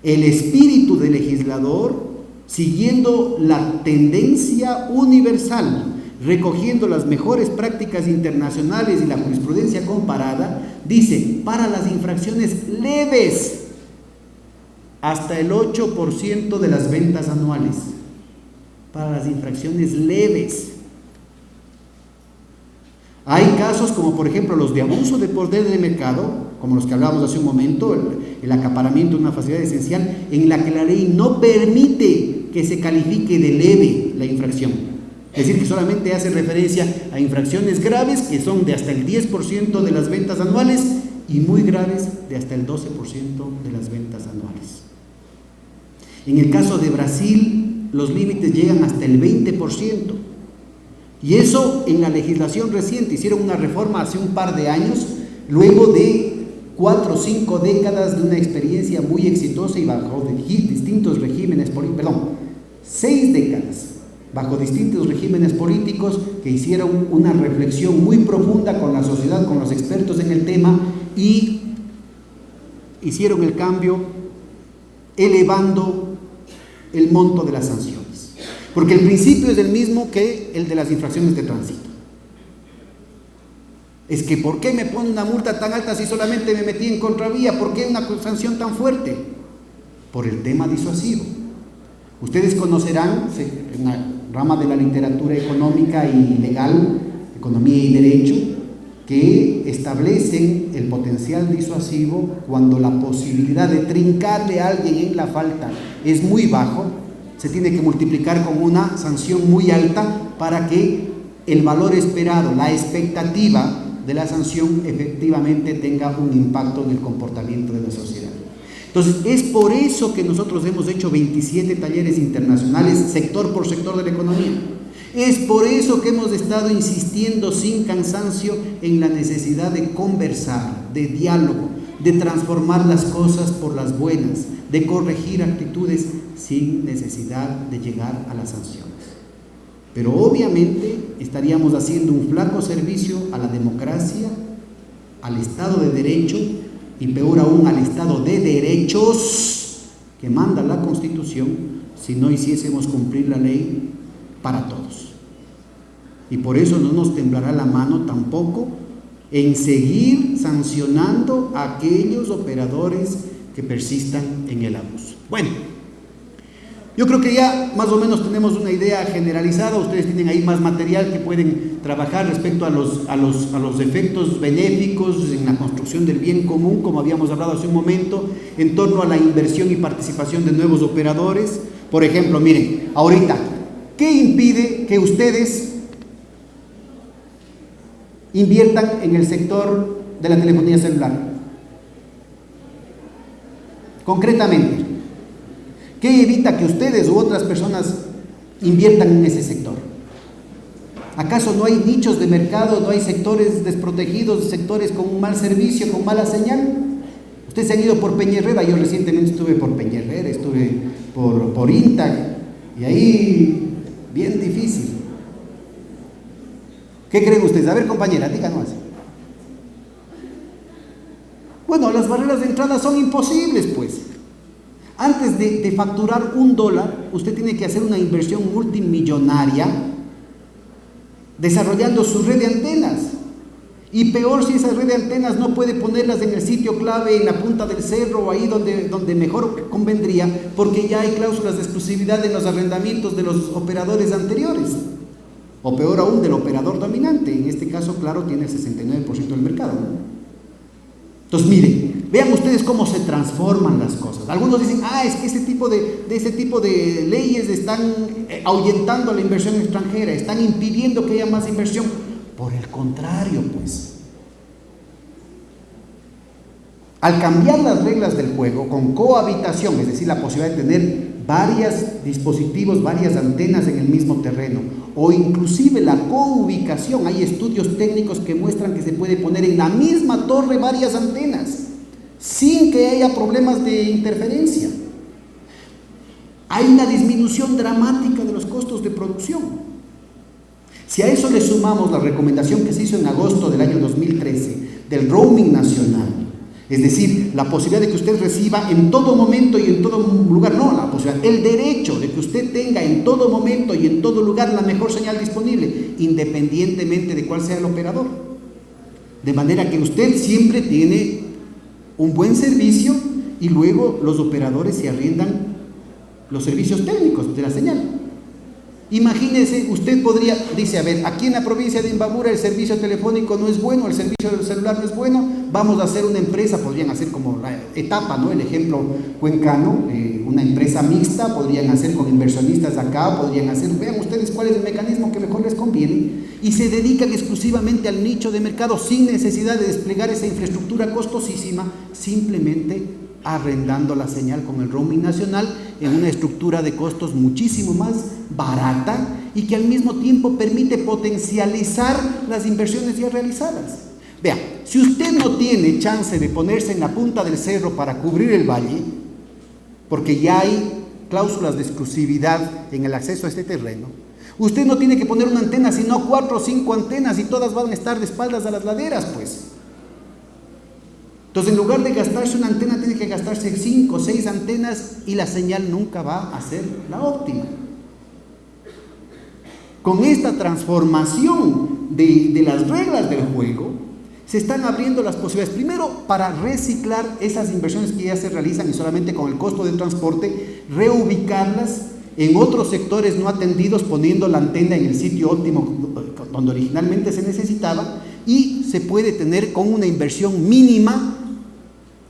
el espíritu del legislador, siguiendo la tendencia universal, recogiendo las mejores prácticas internacionales y la jurisprudencia comparada, dice: para las infracciones leves, hasta el 8% de las ventas anuales. Para las infracciones leves. Hay casos como por ejemplo los de abuso de poder de mercado, como los que hablábamos hace un momento, el acaparamiento de una facilidad esencial, en la que la ley no permite que se califique de leve la infracción. Es decir, que solamente hace referencia a infracciones graves, que son de hasta el 10% de las ventas anuales, y muy graves de hasta el 12% de las ventas anuales. En el caso de Brasil, los límites llegan hasta el 20%. Y eso en la legislación reciente, hicieron una reforma hace un par de años, luego de 4 o 5 décadas de una experiencia muy exitosa y bajo distintos regímenes políticos, 6 décadas, bajo distintos regímenes políticos que hicieron una reflexión muy profunda con la sociedad, con los expertos en el tema, y hicieron el cambio elevando el monto de las sanciones. Porque el principio es el mismo que el de las infracciones de tránsito. Es que ¿por qué me pone una multa tan alta si solamente me metí en contravía? ¿Por qué una sanción tan fuerte? Por el tema disuasivo. Ustedes conocerán, en la rama de la literatura económica y legal, economía y derecho, que establecen el potencial disuasivo cuando la posibilidad de trincarle a alguien en la falta es muy bajo. Se tiene que multiplicar con una sanción muy alta para que el valor esperado, la expectativa de la sanción efectivamente tenga un impacto en el comportamiento de la sociedad. Entonces, es por eso que nosotros hemos hecho 27 talleres internacionales, sector por sector de la economía. Es por eso que hemos estado insistiendo sin cansancio en la necesidad de conversar, de diálogo, de transformar las cosas por las buenas, de corregir actitudes sin necesidad de llegar a las sanciones. Pero obviamente estaríamos haciendo un flaco servicio a la democracia, al Estado de Derecho y peor aún al Estado de Derechos que manda la Constitución si no hiciésemos cumplir la ley para todos. Y por eso no nos temblará la mano tampoco en seguir sancionando a aquellos operadores que persistan en el abuso. Bueno, yo creo que ya más o menos tenemos una idea generalizada. Ustedes tienen ahí más material que pueden trabajar respecto a los efectos benéficos en la construcción del bien común, como habíamos hablado hace un momento, en torno a la inversión y participación de nuevos operadores. Por ejemplo, miren, ahorita, ¿qué impide que ustedes inviertan en el sector de la telefonía celular? Concretamente, ¿qué evita que ustedes u otras personas inviertan en ese sector? ¿Acaso no hay nichos de mercado, no hay sectores desprotegidos, sectores con un mal servicio, con mala señal? Ustedes se han ido por Peña-Herrera. Yo recientemente estuve por Peña-Herrera, estuve por Intag, y ahí bien difícil. ¿Qué creen ustedes? A ver, compañera, díganos. Bueno, las barreras de entrada son imposibles, pues. Antes de facturar $1, usted tiene que hacer una inversión multimillonaria desarrollando su red de antenas. Y peor si esa red de antenas no puede ponerlas en el sitio clave, en la punta del cerro o ahí donde mejor convendría, porque ya hay cláusulas de exclusividad en los arrendamientos de los operadores anteriores. O peor aún, del operador dominante. En este caso, claro, tiene el 69% del mercado, ¿no? Entonces, miren, vean ustedes cómo se transforman las cosas. Algunos dicen, es que ese tipo de leyes están ahuyentando a la inversión extranjera, están impidiendo que haya más inversión. Por el contrario, pues. Al cambiar las reglas del juego con cohabitación, es decir, la posibilidad de tener varios dispositivos, varias antenas en el mismo terreno, o inclusive la coubicación, hay estudios técnicos que muestran que se puede poner en la misma torre varias antenas sin que haya problemas de interferencia. Hay una disminución dramática de los costos de producción. Si a eso le sumamos la recomendación que se hizo en agosto del año 2013 del roaming nacional, es decir, la posibilidad de que usted reciba en todo momento y en todo lugar, no, la posibilidad, el derecho de que usted tenga en todo momento y en todo lugar la mejor señal disponible, independientemente de cuál sea el operador. De manera que usted siempre tiene un buen servicio y luego los operadores se arriendan los servicios técnicos de la señal. Imagínese, usted podría, dice, a ver, aquí en la provincia de Imbabura el servicio telefónico no es bueno, el servicio del celular no es bueno, vamos a hacer una empresa, podrían hacer como la etapa, ¿no? El ejemplo cuencano, una empresa mixta, podrían hacer con inversionistas acá, podrían hacer, vean ustedes cuál es el mecanismo que mejor les conviene, y se dedican exclusivamente al nicho de mercado sin necesidad de desplegar esa infraestructura costosísima, simplemente arrendando la señal con el roaming nacional en una estructura de costos muchísimo más barata y que al mismo tiempo permite potencializar las inversiones ya realizadas. Vea, si usted no tiene chance de ponerse en la punta del cerro para cubrir el valle, porque ya hay cláusulas de exclusividad en el acceso a este terreno, usted no tiene que poner una antena, sino 4 o 5 antenas y todas van a estar de espaldas a las laderas, pues. Entonces, en lugar de gastarse una antena, tiene que gastarse 5 o 6 antenas y la señal nunca va a ser la óptima. Con esta transformación de las reglas del juego, se están abriendo las posibilidades, primero, para reciclar esas inversiones que ya se realizan y solamente con el costo de transporte, reubicarlas en otros sectores no atendidos, poniendo la antena en el sitio óptimo donde originalmente se necesitaba, y se puede tener con una inversión mínima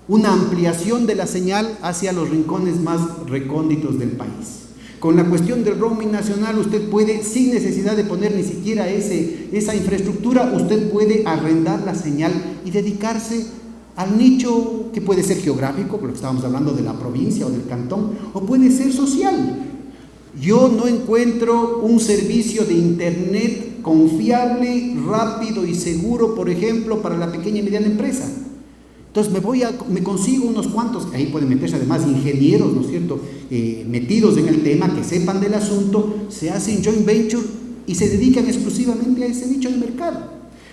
una ampliación de la señal hacia los rincones más recónditos del país. Con la cuestión del roaming nacional, usted puede, sin necesidad de poner ni siquiera esa infraestructura, usted puede arrendar la señal y dedicarse al nicho que puede ser geográfico, porque estábamos hablando de la provincia o del cantón, o puede ser social. Yo no encuentro un servicio de internet confiable, rápido y seguro, por ejemplo, para la pequeña y mediana empresa. Entonces me consigo unos cuantos, ahí pueden meterse además ingenieros, ¿no es cierto?, metidos en el tema, que sepan del asunto, se hacen joint venture y se dedican exclusivamente a ese nicho de mercado.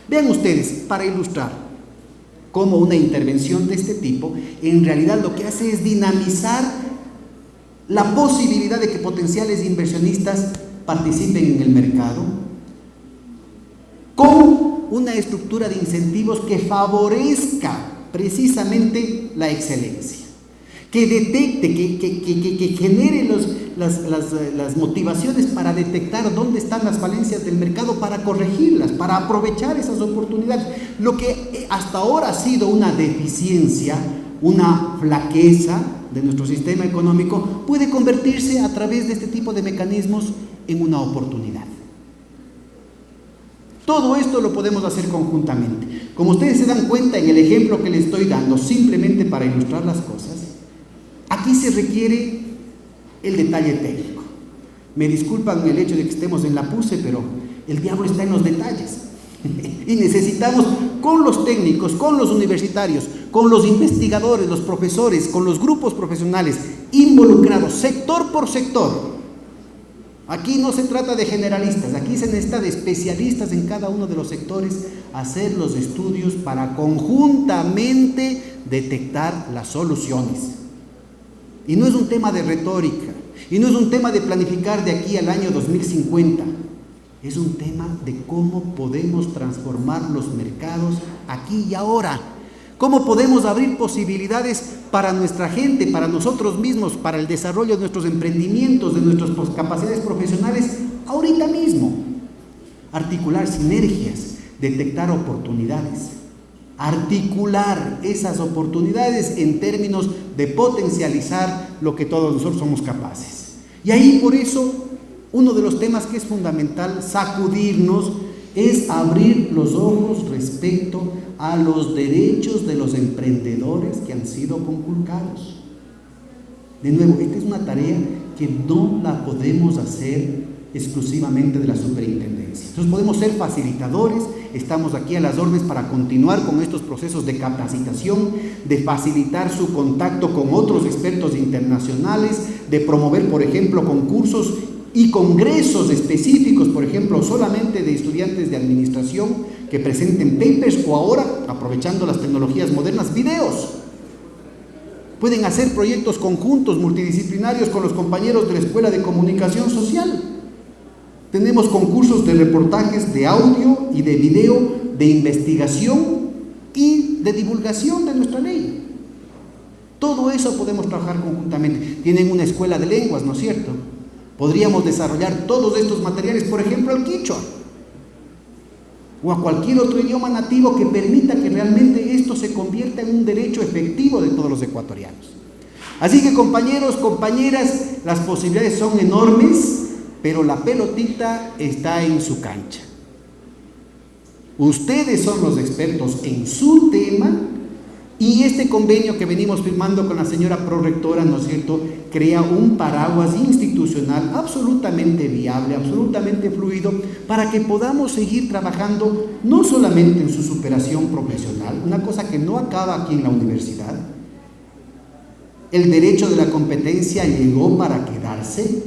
Vean ustedes, para ilustrar cómo una intervención de este tipo en realidad lo que hace es dinamizar la posibilidad de que potenciales inversionistas participen en el mercado con una estructura de incentivos que favorezca precisamente la excelencia, que detecte, que genere las motivaciones para detectar dónde están las falencias del mercado, para corregirlas, para aprovechar esas oportunidades. Lo que hasta ahora ha sido una deficiencia, una flaqueza de nuestro sistema económico, puede convertirse a través de este tipo de mecanismos en una oportunidad. Todo esto lo podemos hacer conjuntamente. Como ustedes se dan cuenta en el ejemplo que les estoy dando, simplemente para ilustrar las cosas, aquí se requiere el detalle técnico. Me disculpan el hecho de que estemos en la PUCE, pero el diablo está en los detalles. Y necesitamos, con los técnicos, con los universitarios, con los investigadores, los profesores, con los grupos profesionales involucrados, sector por sector. Aquí no se trata de generalistas, aquí se necesita de especialistas en cada uno de los sectores, hacer los estudios para conjuntamente detectar las soluciones. Y no es un tema de retórica, y no es un tema de planificar de aquí al año 2050, es un tema de cómo podemos transformar los mercados aquí y ahora, cómo podemos abrir posibilidades para nuestra gente, para nosotros mismos, para el desarrollo de nuestros emprendimientos, de nuestras capacidades profesionales, ahorita mismo. Articular sinergias, detectar oportunidades, articular esas oportunidades en términos de potencializar lo que todos nosotros somos capaces. Y ahí, por eso, uno de los temas que es fundamental sacudirnos es abrir los ojos respecto a los derechos de los emprendedores que han sido conculcados. De nuevo, esta es una tarea que no la podemos hacer exclusivamente de la superintendencia. Entonces podemos ser facilitadores, estamos aquí a las órdenes para continuar con estos procesos de capacitación, de facilitar su contacto con otros expertos internacionales, de promover, por ejemplo, concursos y congresos específicos, por ejemplo, solamente de estudiantes de administración que presenten papers, o ahora, aprovechando las tecnologías modernas, videos. Pueden hacer proyectos conjuntos, multidisciplinarios con los compañeros de la Escuela de Comunicación Social. Tenemos concursos de reportajes de audio y de video, de investigación y de divulgación de nuestra ley. Todo eso podemos trabajar conjuntamente. Tienen una escuela de lenguas, ¿no es cierto? Podríamos desarrollar todos estos materiales, por ejemplo, al quichua, o a cualquier otro idioma nativo que permita que realmente esto se convierta en un derecho efectivo de todos los ecuatorianos. Así que, compañeros, compañeras, las posibilidades son enormes, pero la pelotita está en su cancha. Ustedes son los expertos en su tema, y este convenio que venimos firmando con la señora prorectora, ¿no es cierto?, crea un paraguas institucional absolutamente viable, absolutamente fluido, para que podamos seguir trabajando no solamente en su superación profesional, una cosa que no acaba aquí en la universidad. El derecho de la competencia llegó para quedarse,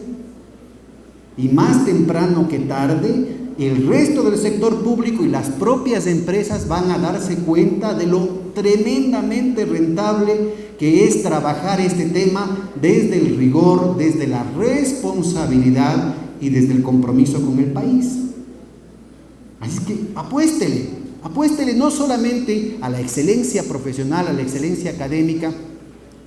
y más temprano que tarde, el resto del sector público y las propias empresas van a darse cuenta de lo tremendamente rentable que es trabajar este tema desde el rigor, desde la responsabilidad y desde el compromiso con el país. Así que apuéstele no solamente a la excelencia profesional, a la excelencia académica,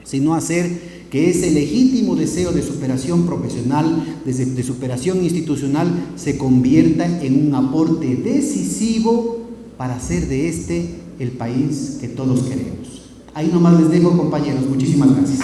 sino a hacer que ese legítimo deseo de superación profesional, de superación institucional, se convierta en un aporte decisivo para hacer de este el país que todos queremos. Ahí nomás les dejo, compañeros. Muchísimas gracias.